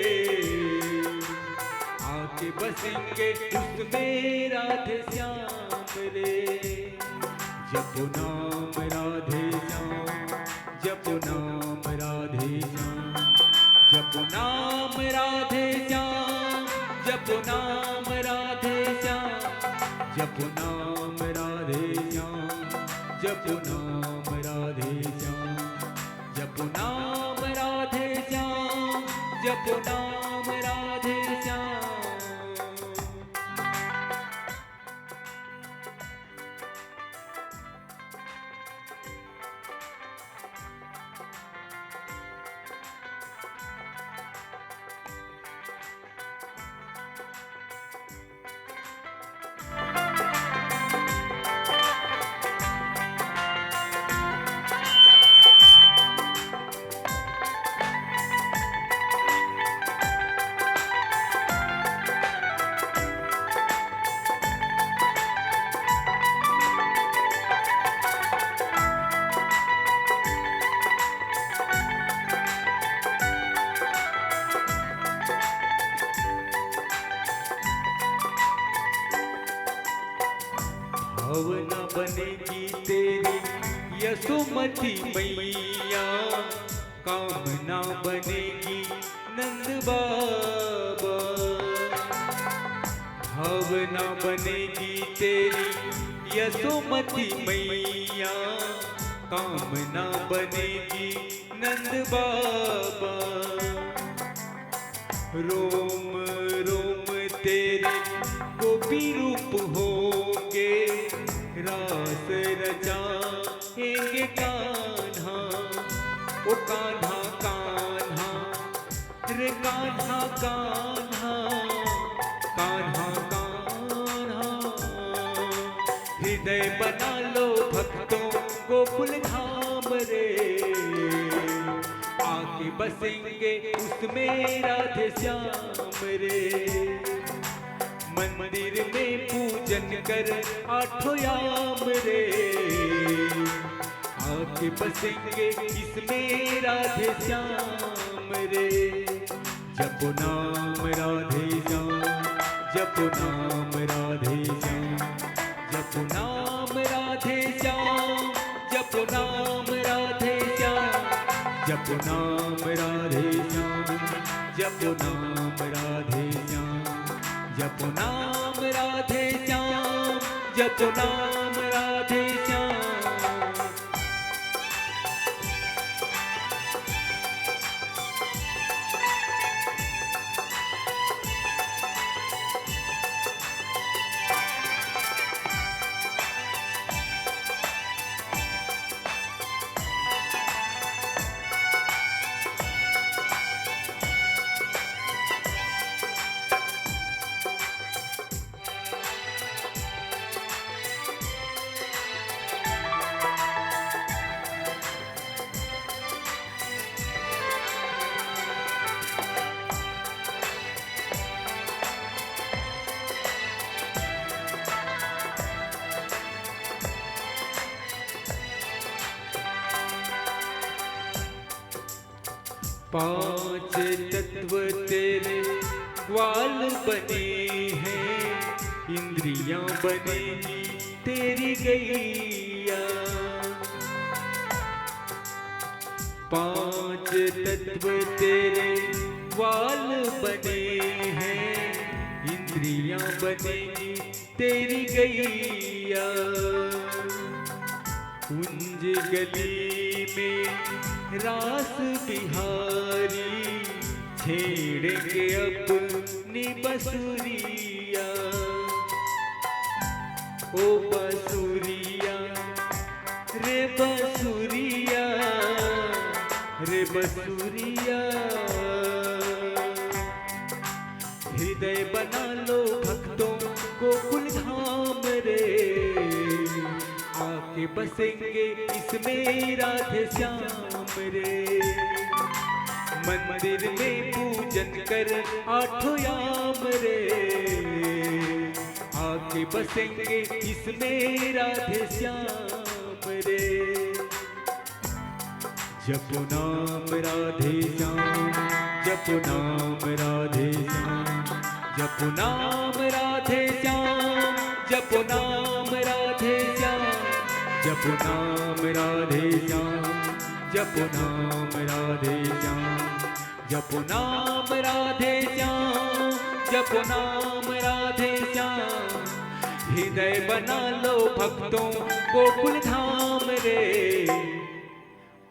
आके बसेंगे उसमें राधे श्याम रे। जपो नाम राधे श्याम, जपो नाम राधे श्याम, जपो नाम राधे श्याम, जपो नाम राधे श्याम, जपो नाम राधे श्याम, जपो नाम राधे श्याम, जपो नाम राधे श्याम, जपो नाम राधे श्याम। भावना बनेगी तेरी यशोमती मैया, कामना बनेगी नंद बाबा। भावना बनेगी तेरी यशोमती मैया, कामना बनेगी नंद बाबा। रोम रोम तेरे गोपी रूप होंगे, रास रचाएंगे कान्हा, ओ कान्हा कान्हा रे कान्हा कान्हा, कान्हा कान्हा। हृदय बना लो भक्तों गोकुल धाम रे, आके बसेंगे उसमें राधे श्याम रे। मंदिर में पूजन कर आठों याम रे, आके बसेंगे इसमें राधे श्याम रे। जपो नाम राधे श्याम, जपो नाम राधे श्याम, जपो नाम राधे श्याम, जपो नाम राधे श्याम, जपो नाम राधे श्याम, जपो नाम राधे श्याम, जपो नाम राधे श्याम, जपो नाम राधे श्याम। पांच तत्व तेरे ग्वाल बने हैं, इंद्रियां बनेगी तेरी गैया। पांच तत्व तेरे ग्वाल बने हैं, इंद्रियां बनेगी तेरी गैया। कुंज गली में रास बिहारी छेड़ेंगे अपनी बसुरिया, ओ बसुरिया रे बसुरिया रे बसुरिया। हृदय बना लो भक्तों गोकुल धाम रे, आके बसेंगे इसमें राधे श्याम रे। मंदिर में पूजन कर आठों याम रे, आके बसेंगे इसमें राधे श्याम रे। जपो नाम राधे श्याम, जपो नाम राधे श्याम, जपो नाम राधे श्याम, जपो नाम राधे श्याम, जपो नाम राधे श्याम, जपो नाम राधे श्याम, जपो नाम राधे श्याम, जपो नाम राधे श्याम। हृदय बना लो भक्तों गोकुल धाम रे,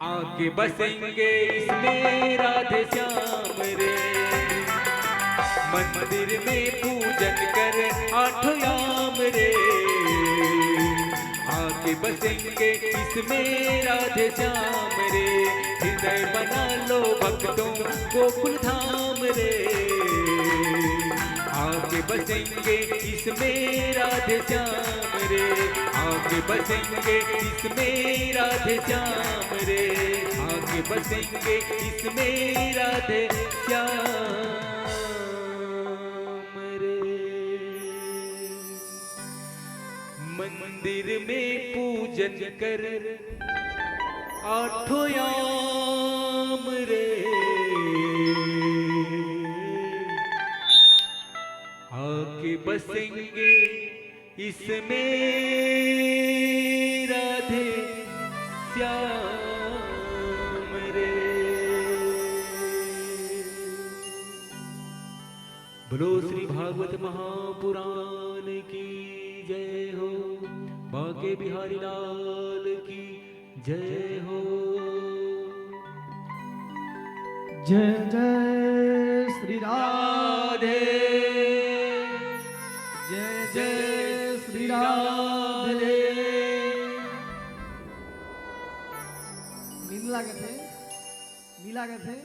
आके बसेंगे इसमें राधे श्याम रे। मंदिर में पूजन कर आठों याम रे, आके बसेंगे इसमें राधे श्याम रे। हृदय बना लो भक्तों गोकुल धाम रे, आके बसेंगे इसमें राधे श्याम रे, आके बसेंगे इसमें राधे श्याम रे, आके बसेंगे इसमें राधे श्याम रे। मंदिर में पूजन कर आठों याम रे, आके बसेंगे इसमें राधे श्याम रे। बोलो श्री भागवत महापुराण की जय हो, बांके बिहारी लाल की जय हो। जय जय श्री राधे, जय जय श्री राधे। नींद लागत है, नींद लागत है,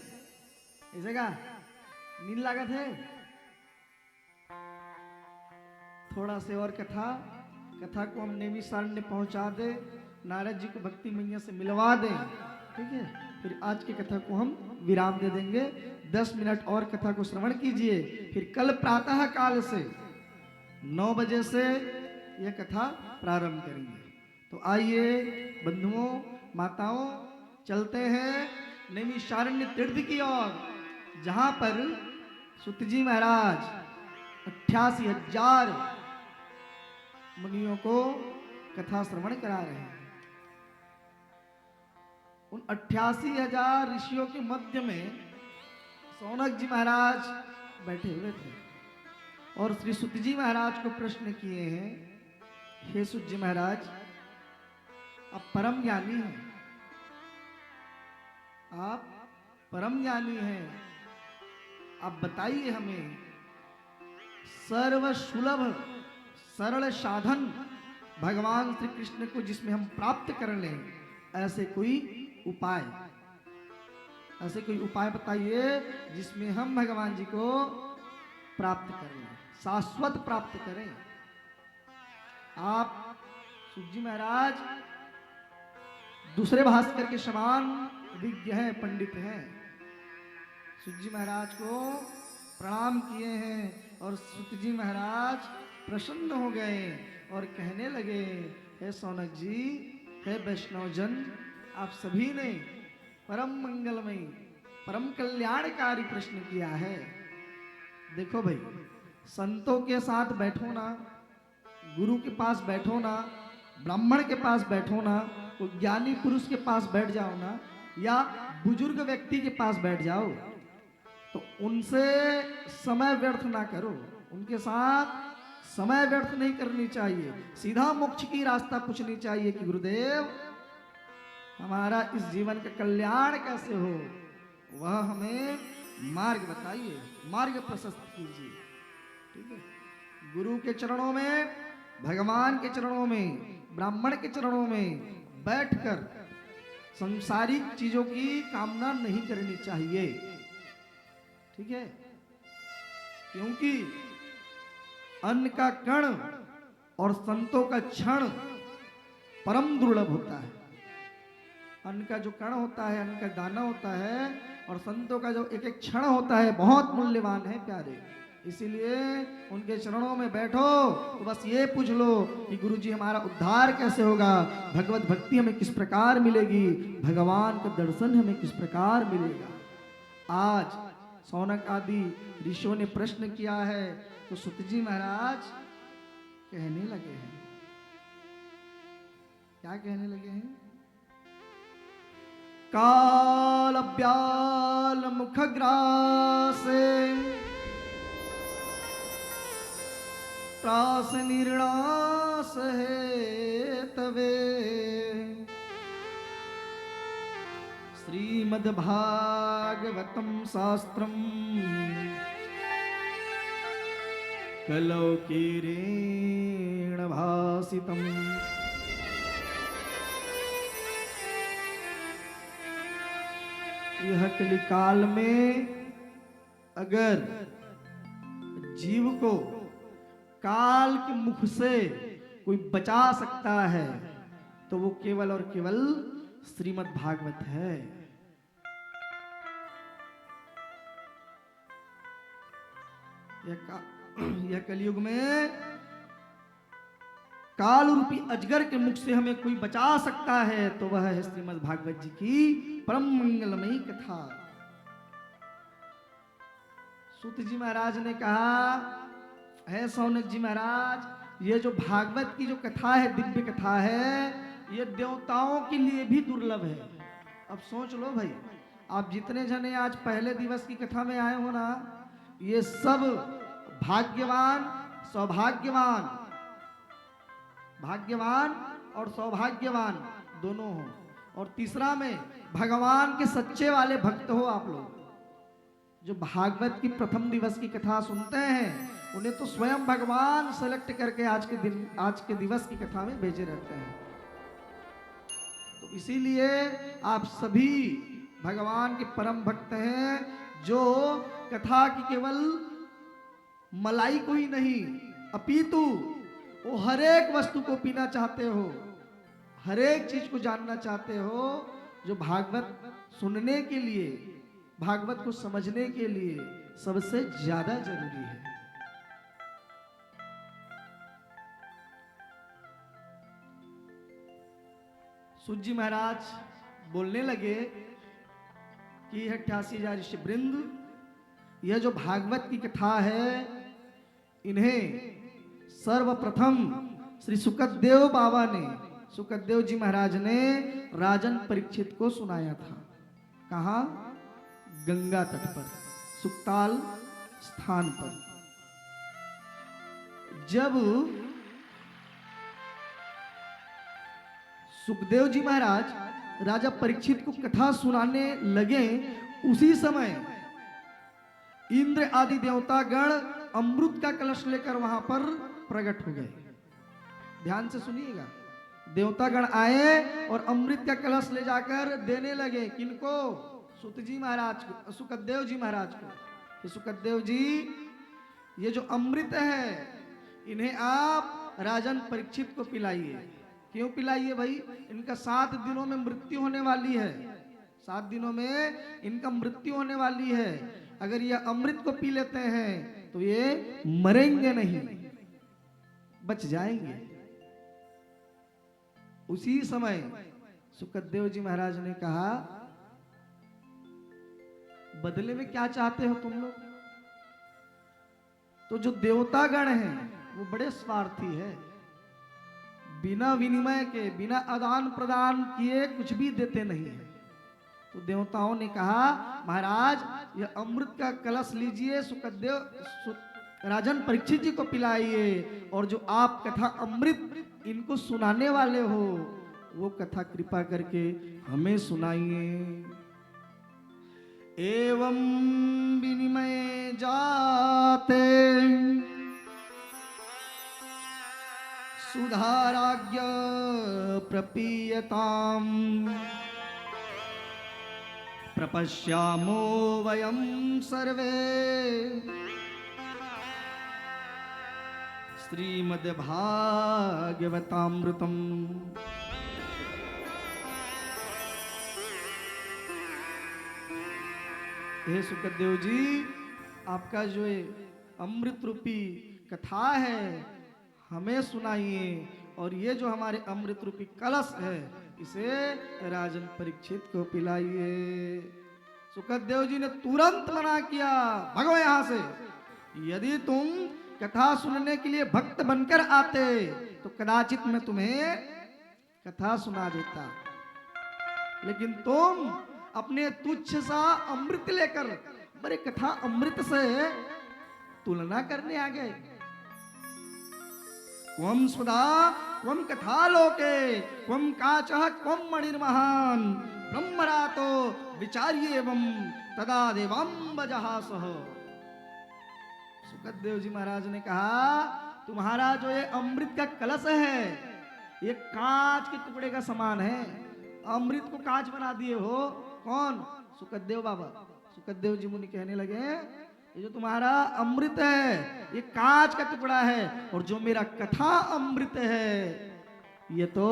ऐसे का नींद लागत है। थोड़ा से और कथा को हम नेमी सारण्य पहुंचा दे, नारद जी को भक्ति मैया से मिलवा दें, ठीक है। फिर आज की कथा को हम विराम दे देंगे। 10 मिनट और कथा को श्रवण कीजिए, फिर कल प्रातः काल से 9 बजे से यह कथा प्रारंभ करेंगे। तो आइए बंधुओं माताओं, चलते हैं नैमिषारण्य तीर्थ की ओर, जहां पर सुत जी महाराज 88,000 मुनियों को कथा श्रवण करा रहे हैं। उन 88,000 ऋषियों के मध्य में सौनक जी महाराज बैठे हुए थे और श्री सुत जी महाराज को प्रश्न किए हैं, हे सुत जी महाराज, आप परम ज्ञानी हैं, आप परम ज्ञानी हैं, आप बताइए हमें सर्व सुलभ सरल साधन भगवान श्री कृष्ण को जिसमें हम प्राप्त कर लें, ऐसे कोई उपाय, ऐसे कोई उपाय बताइए जिसमें हम भगवान जी को प्राप्त कर लें, शाश्वत प्राप्त करें। आप सुत जी महाराज दूसरे भास्कर के समान विज्ञ हैं, पंडित हैं। सुत जी महाराज को प्रणाम किए हैं और सुत जी महाराज प्रसन्न हो गए और कहने लगे, हे सौनक जी, हे वैष्णवजन, आप सभी ने परम मंगलमय परम कल्याणकारी प्रश्न किया है। देखो भाई, संतों के साथ बैठो ना, गुरु के पास बैठो ना, ब्राह्मण के पास बैठो ना, तो ज्ञानी पुरुष के पास बैठ जाओ ना, या बुजुर्ग व्यक्ति के पास बैठ जाओ, तो उनसे समय व्यर्थ ना करो, उनके साथ समय व्यर्थ नहीं करनी चाहिए, सीधा मोक्ष की रास्ता पूछनी चाहिए कि गुरुदेव हमारा इस जीवन का कल्याण कैसे हो, वह हमें मार्ग बताइए, मार्ग प्रशस्त कीजिए। ठीक है, गुरु के चरणों में, भगवान के चरणों में, ब्राह्मण के चरणों में बैठकर संसारिक चीजों की कामना नहीं करनी चाहिए। ठीक है, क्योंकि अन्न का कण और संतों का क्षण परम दुर्लभ होता है। अन्न का जो कण होता है, अन्न का दाना होता है, और संतों का जो एक एक क्षण होता है बहुत मूल्यवान है प्यारे। इसीलिए उनके चरणों में बैठो तो बस ये पूछ लो कि गुरु जी हमारा उद्धार कैसे होगा, भगवत भक्ति हमें किस प्रकार मिलेगी, भगवान का दर्शन हमें किस प्रकार मिलेगा। आज सौनक आदि ऋषियों ने प्रश्न किया है तो सुत जी महाराज कहने लगे हैं। क्या कहने लगे हैं? काल ब्याल मुख ग्रासे त्रास निर्णास है तवे श्रीमद्भागवतम शास्त्रम कलौ कीरेण भासितम। यह कलिकाल में अगर जीव को काल के मुख से कोई बचा सकता है तो वो केवल और केवल श्रीमद् भागवत है। यह कलयुग में काल रूपी अजगर के मुख से हमें कोई बचा सकता है तो वह है श्रीमद् भागवत जी की परम मंगलमयी कथा। सूत जी महाराज ने कहा, है सौनक जी महाराज, ये जो भागवत की जो कथा है, दिव्य कथा है, ये देवताओं के लिए भी दुर्लभ है। अब सोच लो भाई, आप जितने जने आज पहले दिवस की कथा में आए हो ना, ये सब भाग्यवान, सौभाग्यवान, भाग्यवान और सौभाग्यवान दोनों हो, और तीसरा में भगवान के सच्चे वाले भक्त हो आप लोग। जो भागवत की प्रथम दिवस की कथा सुनते हैं उन्हें तो स्वयं भगवान सेलेक्ट करके आज के दिवस की कथा में भेजे रहते हैं। तो इसीलिए आप सभी भगवान के परम भक्त हैं, जो कथा की केवल मलाई को ही नहीं अपितु वो हर एक वस्तु को पीना चाहते हो, हर एक चीज को जानना चाहते हो, जो भागवत सुनने के लिए, भागवत को समझने के लिए सबसे ज्यादा जरूरी है। सूत जी महाराज बोलने लगे कि 88,000 ऋषि वृंद, यह जो भागवत की कथा है, इन्हें सर्वप्रथम श्री सुखदेव बाबा ने, सुखदेव जी महाराज ने राजन परीक्षित को सुनाया था। कहाँ? गंगा तट पर, सुक्ताल स्थान पर। जब सुखदेव जी महाराज राजा परीक्षित को कथा सुनाने लगे, उसी समय इंद्र आदि देवता गण अमृत का कलश लेकर वहां पर प्रकट हो गए। ध्यान से सुनिएगा, देवतागण आए और अमृत का कलश ले जाकर देने लगे। किनको? सुत जी महाराज को, सुखदेव जी महाराज को। कि सुखदेव जी, ये जो अमृत है इन्हें आप राजन परीक्षित को पिलाइए। क्यों पिलाइए भाई? इनका 7 दिनों में मृत्यु होने वाली है, 7 दिनों में इनका मृत्यु होने वाली है। अगर ये अमृत को पी लेते हैं तो ये मरेंगे नहीं, बच जाएंगे। उसी समय सुखदेव जी महाराज ने कहा, बदले में क्या चाहते हो तुम लोग? तो जो देवतागण हैं वो बड़े स्वार्थी है, बिना विनिमय के, बिना आदान प्रदान किए कुछ भी देते नहीं है। तो देवताओं ने कहा, महाराज यह अमृत का कलश लीजिए, राजन परीक्षित जी को पिलाइए, और जो आप कथा अमृत इनको सुनाने वाले हो वो कथा कृपा करके हमें सुनाइए। एवं विनिमय जाते सुधाराज्ञ प्रपीयताम् प्रपश्यामो वयं सर्वे श्रीमद्भागवतामृतम्। हे सुखदेव जी, आपका जो ये अमृत रूपी कथा है हमें सुनाइए, और ये जो हमारे अमृत रूपी कलश है इसे राजन परीक्षित को पिलाइए। सुखदेव जी ने तुरंत मना किया, भगो यहां से। यदि तुम कथा सुनने के लिए भक्त बनकर आते तो कदाचित मैं तुम्हें कथा सुना देता, लेकिन तुम अपने तुच्छ सा अमृत लेकर बड़े कथा अमृत से तुलना करने आ गए। क्वम सुधा क्वम कथा लोके क्वम काचः क्वम मणिर्महान ब्रह्मरातो विचार्य एवं तदा देवाम्ब जहासः। सुखदेव जी महाराज ने कहा, तुम्हारा जो ये अमृत का कलश है ये कांच के टुकड़े का समान है। अमृत को कांच बना दिए हो। कौन? सुखदेव बाबा। सुखदेव जी मुनि कहने लगे, ये जो तुम्हारा अमृत है ये कांच का टुकड़ा है, और जो मेरा कथा अमृत है ये तो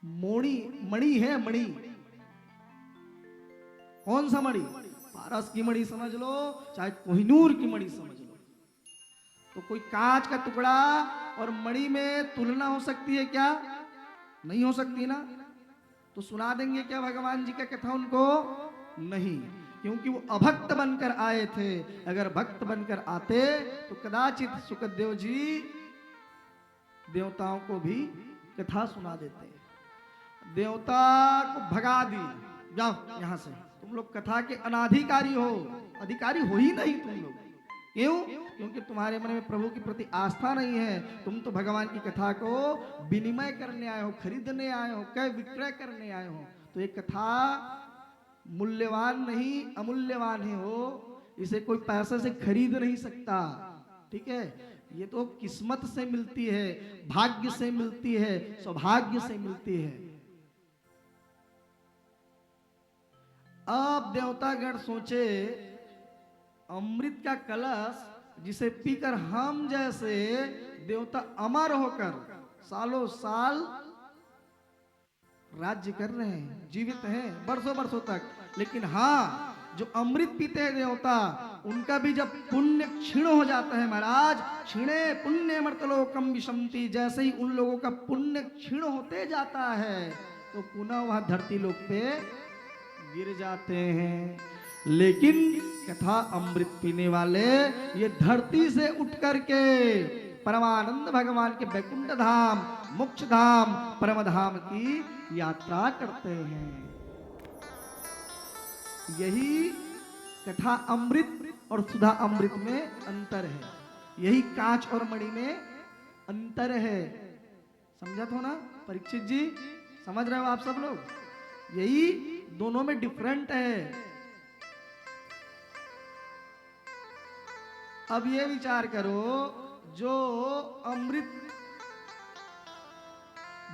मणि है। मणि कौन सा मणि? पारस की मणि समझ लो, चाहे कोहिनूर की मणि समझ लो। तो कोई कांच का टुकड़ा और मणि में तुलना हो सकती है क्या? नहीं हो सकती ना। तो सुना देंगे क्या भगवान जी का कथा उनको? नहीं, क्योंकि वो अभक्त बनकर आए थे। अगर भक्त बनकर आते तो कदाचित सुखदेव जी देवताओं को भी कथा सुना देते। देवता को भगा दी, जाओ यहां से, तुम लोग कथा के अनाधिकारी हो, अधिकारी हो ही नहीं तुम लोग। क्यों? क्योंकि तुम्हारे मन में प्रभु के प्रति आस्था नहीं है। तुम तो भगवान की कथा को विनिमय करने आए हो, खरीदने आए हो, क्रय विक्रय करने आए हो। तो एक कथा मूल्यवान नहीं अमूल्यवान ही हो, इसे कोई पैसे से खरीद नहीं सकता। ठीक है, ये तो किस्मत से मिलती है, भाग्य से मिलती है, सौभाग्य से मिलती है। अब देवतागण सोचे, अमृत का कलश जिसे पीकर हम जैसे देवता अमर होकर सालों साल राज्य कर रहे हैं, जीवित हैं वर्षों वर्षों तक, लेकिन हाँ जो अमृत पीते हैं देवता, उनका भी जब पुण्य क्षीण हो जाता है महाराज, क्षीणे पुण्य मर्तलोकम विशंति, जैसे ही उन लोगों का पुण्य क्षीण होते जाता है तो पुनः वह धरती लोक पे गिर जाते हैं। लेकिन कथा अमृत पीने वाले ये धरती से उठ करके परमानंद भगवान के वैकुंठ धाम, मोक्ष धाम, परम धाम की यात्रा करते हैं। यही कथा अमृत और सुधा अमृत में अंतर है, यही कांच और मणि में अंतर है। समझा तो ना परीक्षित जी? समझ रहे हो आप सब लोग? यही दोनों में डिफरेंट है। अब ये विचार करो, जो अमृत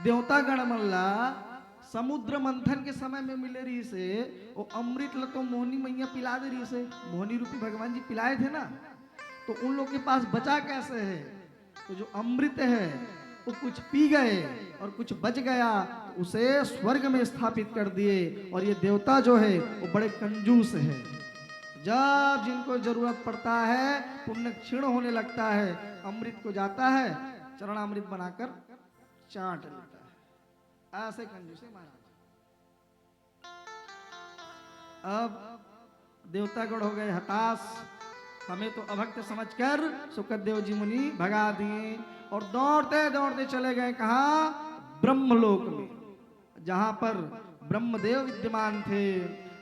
देवता गणमल्ला समुद्र मंथन के समय में मिले रही से, वो अमृत लो तो मोहनी मैया पिला दे रही से, मोहनी रूपी भगवान जी पिलाए थे ना, तो उन लोग के पास बचा कैसे है? तो जो अमृत है वो कुछ पी गए और कुछ बच गया, तो उसे स्वर्ग में स्थापित कर दिए। और ये देवता जो है वो बड़े कंजूस है, जब जिनको जरूरत पड़ता है, पुण्य क्षीण होने लगता है, अमृत को जाता है चरणामृत बनाकर चाट लेता है। ऐसे कंजूस है महाराज। अब देवतागण हो गए हताश, हमें तो अभक्त समझकर सुखदेव जी मुनि भगा दिए और दौड़ते दौड़ते चले गए कहा? ब्रह्मलोक में, जहां पर ब्रह्मदेव विद्यमान थे।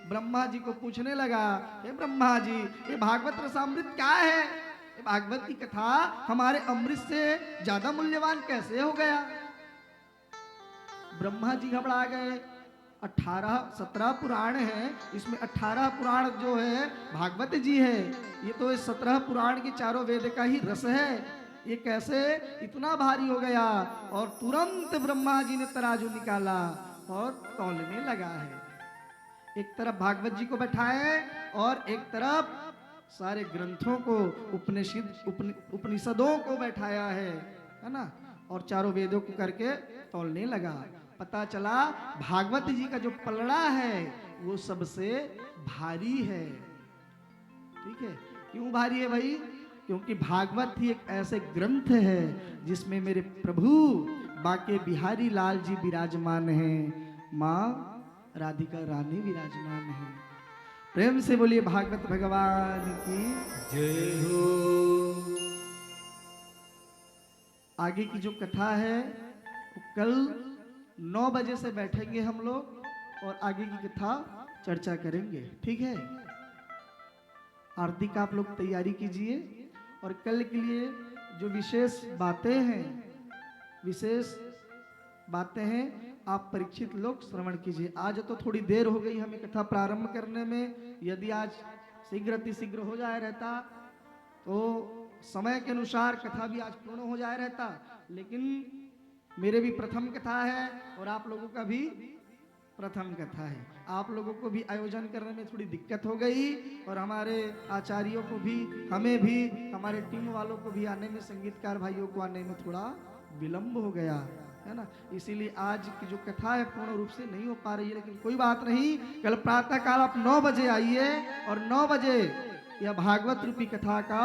ब्रह्मा जी को पूछने लगा, हे ब्रह्मा जी, ये भागवत रसामृत क्या है? ये भागवत की कथा हमारे अमृत से ज्यादा मूल्यवान कैसे हो गया? ब्रह्मा जी घबरा गए, 17 पुराण हैं, इसमें 18 पुराण जो है भागवत जी है। ये तो 17 पुराण के चारों वेद का ही रस है। ये कैसे इतना भारी हो गया? और तुरंत ब्रह्मा जी ने तराजू निकाला और तौलने लगा है। एक तरफ भागवत जी को बैठाए और एक तरफ सारे ग्रंथों को, उपनिषदों को बैठाया है ना, और चारों वेदों को करके तौलने लगा। पता चला भागवत जी का जो पलड़ा है वो सबसे भारी है। ठीक है, क्यों भारी है भाई? क्योंकि भागवत ही एक ऐसे ग्रंथ है जिसमें मेरे प्रभु बाके बिहारी लाल जी विराजमान हैं, माँ राधिका रानी विराजमान है। प्रेम से बोलिए भागवत भगवान की जय हो। आगे की जो कथा है वो कल 9 बजे से बैठेंगे हम लोग और आगे की कथा चर्चा करेंगे। ठीक है, आरती का आप लोग तैयारी कीजिए और कल के लिए जो विशेष बातें हैं आप परीक्षित लोग श्रवण कीजिए। आज तो थोड़ी देर हो गई हमें कथा प्रारंभ करने में। यदि आज शीघ्र अतिशीघ्र हो जाए रहता तो समय के अनुसार कथा भी आज पूर्ण हो जाए रहता, लेकिन मेरे भी प्रथम कथा है और आप लोगों का भी प्रथम कथा है। आप लोगों को भी आयोजन करने में थोड़ी दिक्कत हो गई और हमारे आचार्यों को भी, हमें भी, हमारे टीम वालों को भी आने में, संगीतकार भाइयों को आने में थोड़ा विलंब हो गया है ना। इसीलिए आज की जो कथा है पूर्ण रूप से नहीं हो पा रही है, लेकिन कोई बात नहीं। कल प्रातः काल आप 9 बजे आइए और 9 बजे यह भागवत रूपी कथा का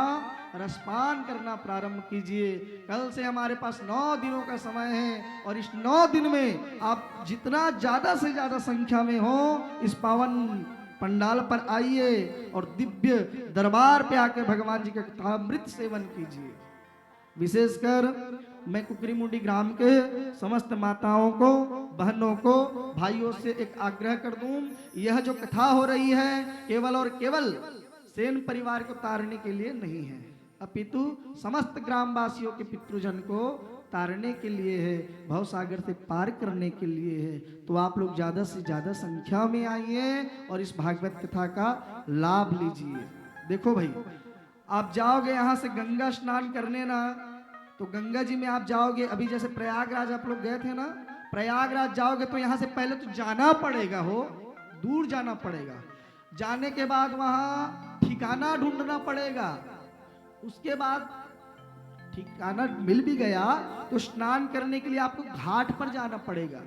रसपान करना प्रारंभ कीजिए। कल से हमारे पास 9 दिनों का समय है और इस 9 दिन में आप जितना ज्यादा से ज्यादा संख्या में हो इस पावन पंडाल पर आइए और दिव्य दरबार पे आकर भगवान जी का कथामृत सेवन कीजिए। विशेषकर मैं कुकरीमुंडी ग्राम के समस्त माताओं को, बहनों को, भाइयों से एक आग्रह कर दूं, यह जो कथा हो रही है केवल और केवल सेन परिवार को तारने के लिए नहीं है, अपितु समस्त ग्रामवासियों के पितृजन को तारने के लिए है, भव सागर से पार करने के लिए है। तो आप लोग ज्यादा से ज्यादा संख्या में आइए और इस भागवत कथा का लाभ लीजिए। देखो भाई, आप जाओगे यहाँ से गंगा स्नान करने ना, तो गंगा जी में आप जाओगे, अभी जैसे प्रयागराज आप लोग गए थे ना, प्रयागराज जाओगे तो यहाँ से पहले तो जाना पड़ेगा, दूर जाना पड़ेगा। जाने के बाद वहाँ ठिकाना ढूंढना पड़ेगा। उसके बाद ठिकाना मिल भी गया तो स्नान करने के लिए आपको घाट पर जाना पड़ेगा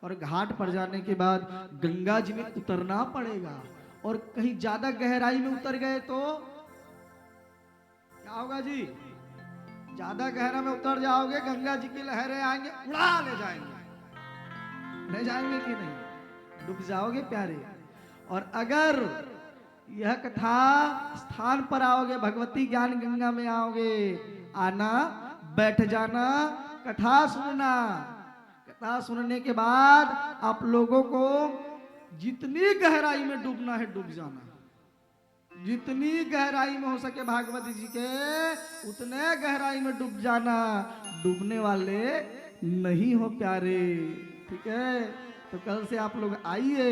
और घाट पर जाने के बाद गंगा जी में उतरना पड़ेगा। और कहीं ज्यादा गहराई में उतर गए तो क्या होगा जी? ज्यादा गहरा में उतर जाओगे, गंगा जी की लहरें आएंगे, उड़ा ले जाएंगे। ले जाएंगे कि नहीं? डूब जाओगे प्यारे। और अगर यह कथा स्थान पर आओगे, भगवती ज्ञान गंगा में आओगे, आना, बैठ जाना, कथा सुनना। कथा सुनने के बाद आप लोगों को जितनी गहराई में डूबना है डूब जाना। जितनी गहराई में हो सके भागवत जी के उतने गहराई में डूब जाना। डूबने वाले नहीं हो प्यारे। ठीक है, तो कल से आप लोग आइए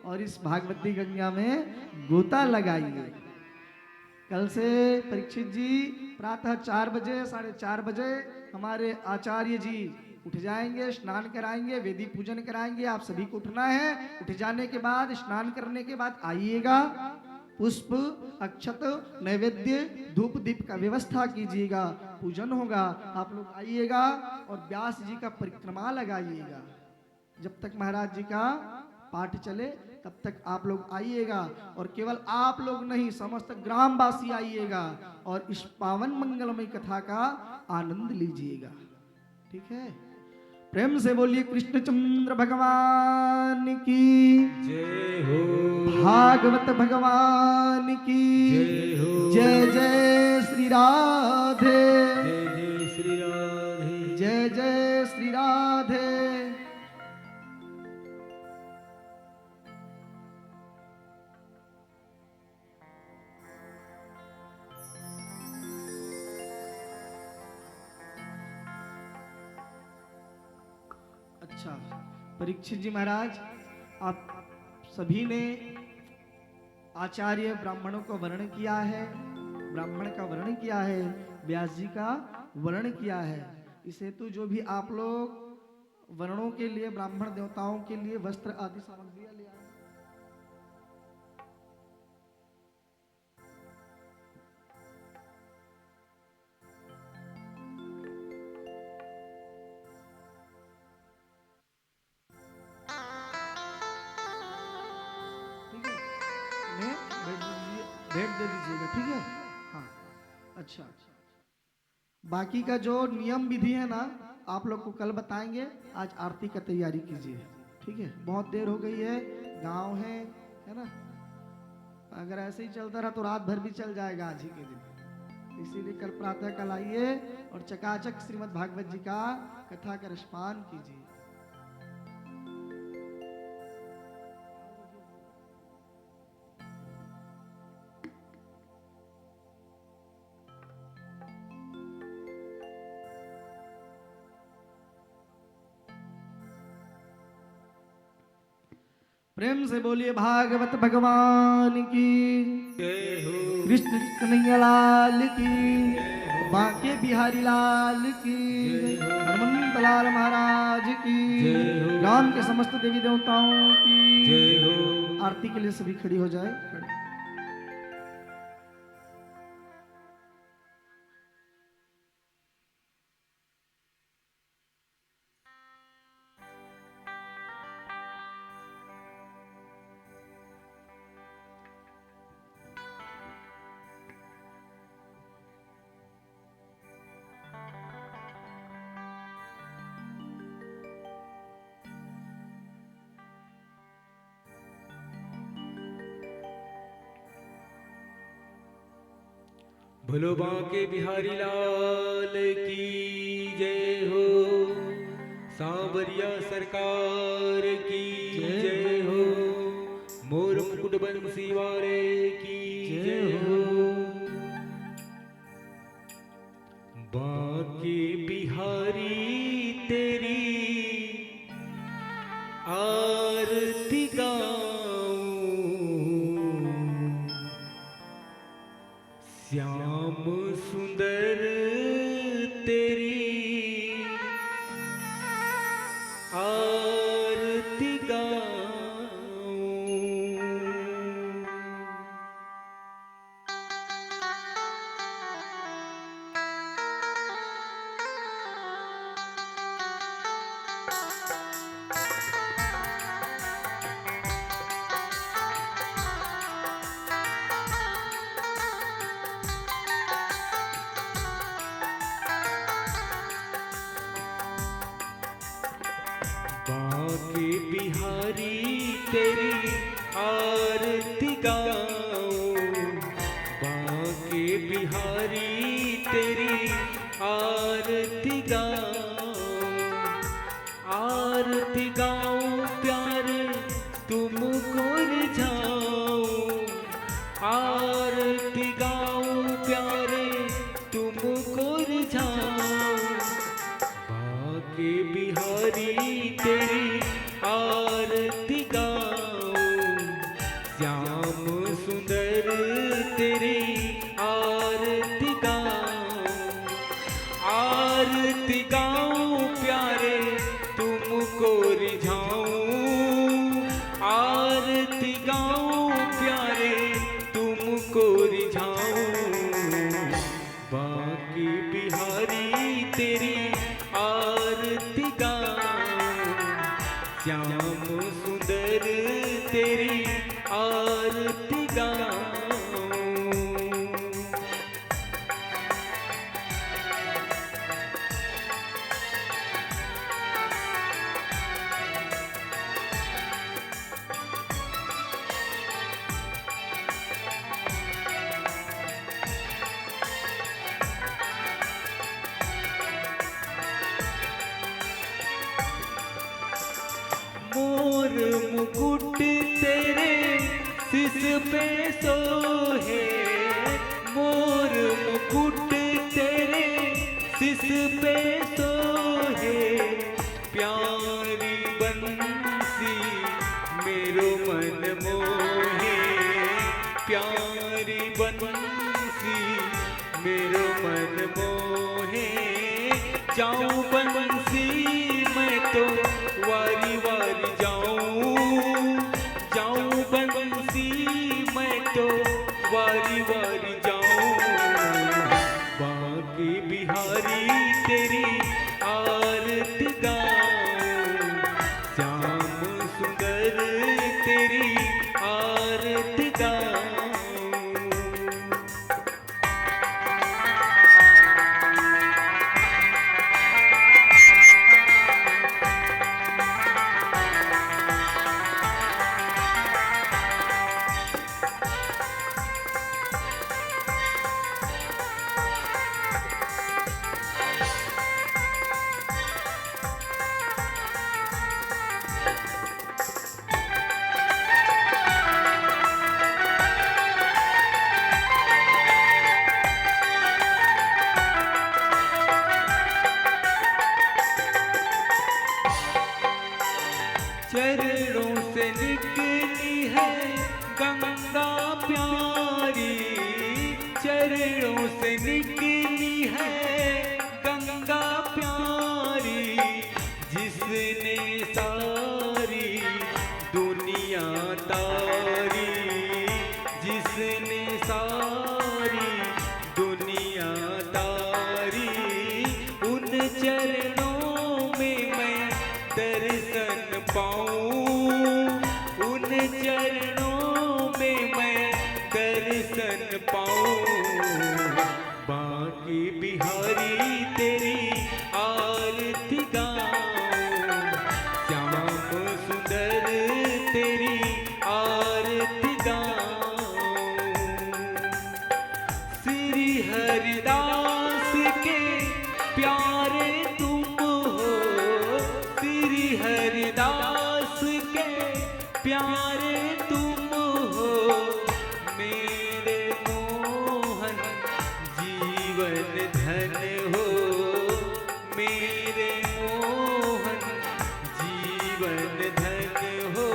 और इस भागवती गंगा में गोता लगाइए। कल से परीक्षित जी प्रातः 4 बजे, 4:30 बजे हमारे आचार्य जी उठ जाएंगे, स्नान कराएंगे, वेदी पूजन कराएंगे। आप सभी को उठना है। उठ जाने के बाद, स्नान करने के बाद आइएगा, पुष्प, अक्षत, नैवेद्य, धूप दीप का व्यवस्था कीजिएगा, पूजन होगा। आप लोग आइएगा और व्यास जी का परिक्रमा लगाइएगा। जब तक महाराज जी का पाठ चले तब तक आप लोग आइएगा। और केवल आप लोग नहीं, समस्त ग्रामवासी आइएगा और इस पावन मंगलमय कथा का आनंद लीजिएगा। ठीक है, प्रेम से बोलिए कृष्णचंद्र भगवान की जय हो। भागवत भगवान की जय हो। जय जय श्री राधे, जय जय श्री राधे, जय जय श्री राधे। अच्छा, परीक्षित जी महाराज, आप सभी ने आचार्य ब्राह्मणों को वर्णन किया है, ब्राह्मण का वर्णन किया है, व्यास जी का वर्णन किया है। इस हेतु जो भी आप लोग वर्णों के लिए, ब्राह्मण देवताओं के लिए वस्त्र आदि सामग्रियां ले आए। ठीक है, इन्हें भेंट दे दीजिएगा, ठीक है। हाँ, अच्छा, बाकी का जो नियम विधि है ना, आप लोग को कल बताएंगे। आज आरती का तैयारी कीजिए, ठीक है। बहुत देर हो गई है, गांव है ना। अगर ऐसे ही चलता रहा तो रात भर भी चल जाएगा आज ही के दिन। इसीलिए कल प्रातः काल आइए और चकाचक श्रीमद् भागवत जी का कथा का रसपान कीजिए। प्रेम से बोलिए भागवत भगवान की जय हो, कृष्ण कन्हैया लाल की, बांके बिहारी लाल की, हनुमंत लाल महाराज की, राम के समस्त देवी देवताओं की जय हो। आरती के लिए सभी खड़ी हो जाए। भोलो बांके बिहारी लाल की जय हो, सांवरिया सरकार की जय हो, मोर मुकुट बंसी वाले की जय हो। बांके बिहारी तेरी आरती गाऊं, श्याम सुंदर तेरी आरती गाऊं। बांके बिहारी तेरी आरती गाऊं, बांके बिहारी तेरी आरती गाऊं, आरती गाऊं प्यारे तुमको रिझाऊं, आरती गाऊं प्यारे तुमको रिझाऊं। बांके बिहारी तेरी आरती गाऊं, श्याम सुंदर तेरी आरती गाऊं, आरती गाऊं प्यारे तुमको रिझाऊं, आरती गाऊं प्यारे तुमको रिझाऊं। बांके बिहारी तेरी आरती गाऊं, श्याम सुंदर तेरी आरती गाऊं। मोर मुकुट तेरे सिस पे सोहे, मोर मुकुट तेरे सिस पे सोहे, प्यारी बंसी मेरो मन मोहे जाऊं बंसी मैं तो वारी वारी जाऊं, जाऊं बंसी मैं तो वारी वारी जाऊं। बांके बिहारी तेरी आरती गाऊं, श्याम सुंदर तेरी आरती गाऊं। चरणों से निकली है गंगा प्यारी, चरणों से निकली है गंगा प्यारी, जिसने सारी दुनिया तारी, जिसने सारी दुनिया तारी। उन चरणों में मैं दर्शन पाऊं, उन चरणों में मैं दर्शन पाऊं। बांके बिहारी तेरी आरती गाऊं, श्याम सुंदर तेरी आरती गाऊं। श्री हरिदास के प्यारे तुम हो, श्री हरिदास के प्यारे तुम हो, मेरे मोहन जीवन धन हो, मेरे मोहन जीवन धन हो।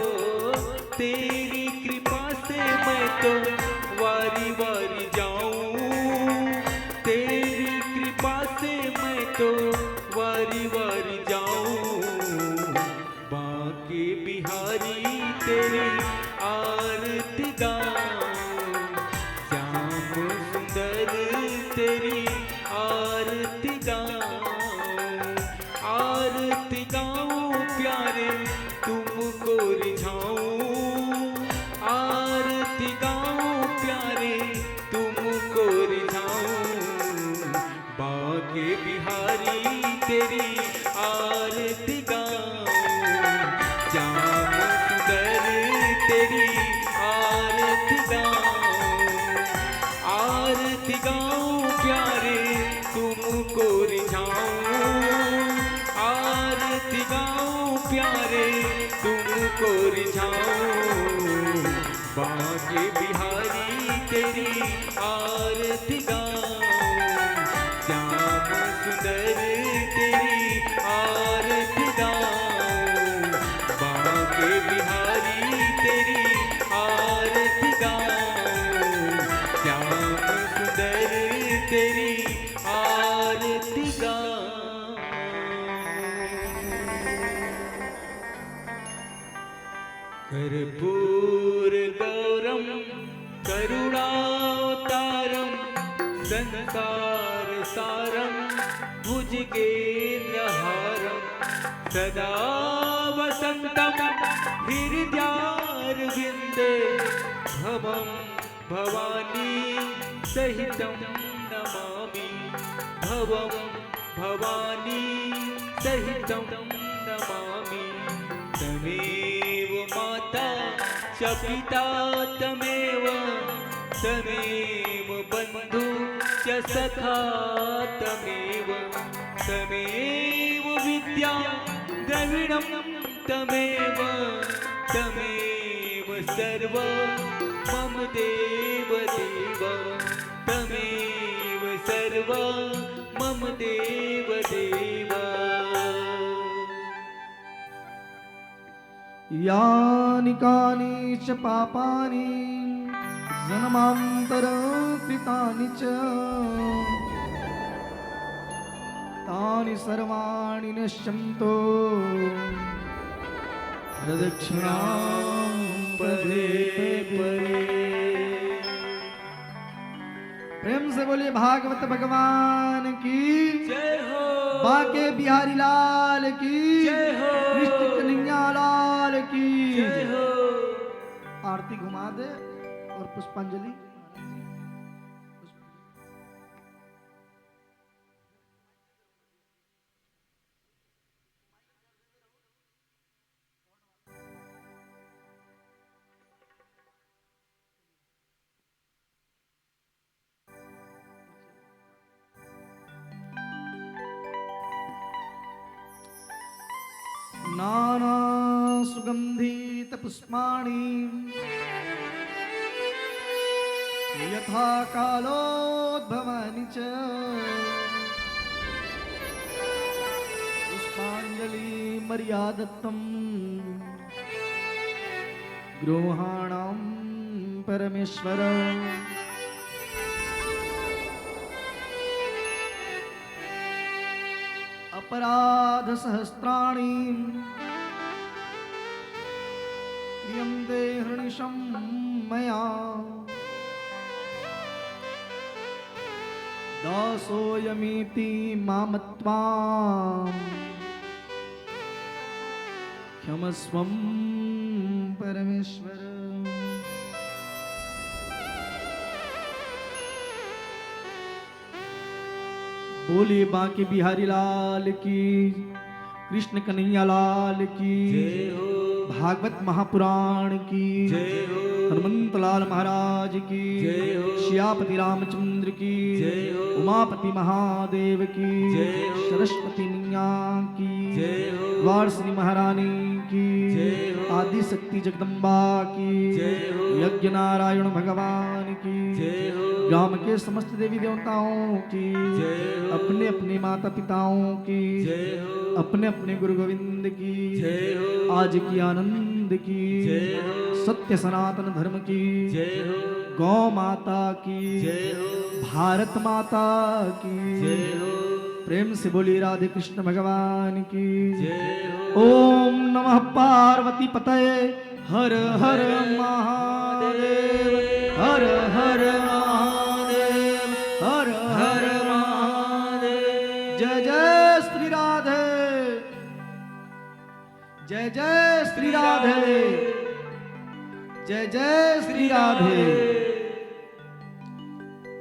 तेरी कृपा से मैं तो वारी वारी जाऊं, तेरी कृपा से मैं तो वारी वारी जाऊं। बांके बिहारी तेरी आरती गाऊं, श्याम सुंदर तेरी आरती गाऊं। आरती गाऊं प्यारे तुमको रिझाऊं, आरती गाऊं प्यारे तुमको रिझाऊं। बांके बिहारी तेरी आरती गाऊं, श्याम सुंदर तेरी आरती गाऊं। आरती गाऊं प्यारे तुमको रिझाऊं, आरती गाऊं प्यारे तुमको रिझाऊं। बांके बिहारी तेरी आरती गाऊं, श्याम सुंदर तेरी आरती गाऊं। बांके बिहारी तेरी आरती गाऊं, श्याम सुंदर तेरी आरती गाऊं। कर्पूर गौरम करुणावतारम संसार सारम भुजगेन्द्रहारम सदा वसंतम हृदयारविंदे भवं भवानी सहितं नमामि, भवं भवानी सहितं नमामि। तमेव माता च पिता तमेव, तमेव बन्धु च सखा तमेव, तमेव विद्या द्रविणं तमेव, तमेव सर्व मम देव देव, तमेव सर्व मम देव देव। यानि कानि च पापानि जन्मांतर कृतानि च तानि सर्वाणि नश्यन्तो प्रदक्षिणां पदे पदे। प्रेम से बोलिए भागवत भगवान की जय हो, बाके बिहारी लाल की जय हो, कृष्ण कन्हैया लाल की जय हो। आरती घुमा दे और पुष्पांजलि। नाना सुगंधित पुष्पाणि यथा कालोद्भवानि च पुष्पांजलि मर्यादत्तम् गृहाणां परमेश्वर। अपराध सहस्राणि क्रियन्ते हृनिशं मया दासोऽयमीति मामत्वा क्षमस्वं परमेश्वर। बोले बांके बिहारी लाल की कृष्ण कन्हैया लाल की जय हो, भागवत महापुराण की जय हो, हनुमंत लाल महाराज की जय हो, श्यापति रामचंद्र की जय हो, उमापति महादेव की जय हो, सरस्वती मैया की जय हो, वारसिनी महारानी की जय हो, आदि शक्ति जगदम्बा की जय हो, यज्ञ नारायण भगवान की जय हो, ग्राम के समस्त देवी देवताओं की जय हो, अपने अपने माता पिताओं की जय हो, अपने अपने गुरु गोविंद की जय हो, आज की आनंद की जय हो, सत्य सनातन धर्म की जय हो, गौ माता की जय हो, भारत माता की जय हो, प्रेम से बोली राधे कृष्ण भगवान की जय हो। ओम नमः पार्वती पतये हर हर महादेव हर हर महादेव हर हर महादेव। जय जय श्री राधे जय जय श्री राधे जय जय श्री राधे।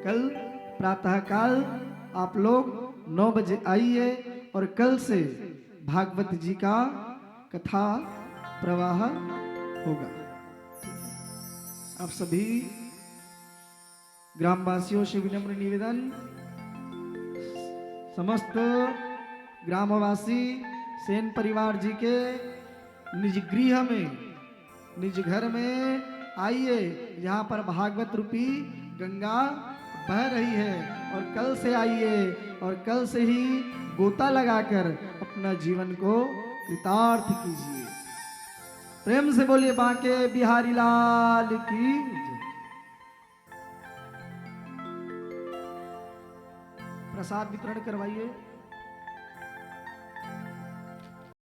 कल प्रातः काल आप लोग 9 बजे आइए और कल से भागवत जी का कथा प्रवाह होगा। आप सभी ग्रामवासियों से विनम्र निवेदन, समस्त ग्रामवासी सेन परिवार जी के निज गृह में निज घर में आइए, यहाँ पर भागवत रूपी गंगा बह रही है। और कल से आइए और कल से ही गोता लगाकर अपना जीवन को कृतार्थ कीजिए। प्रेम से बोलिए बांके बिहारी लाल की जय। प्रसाद वितरण करवाइए।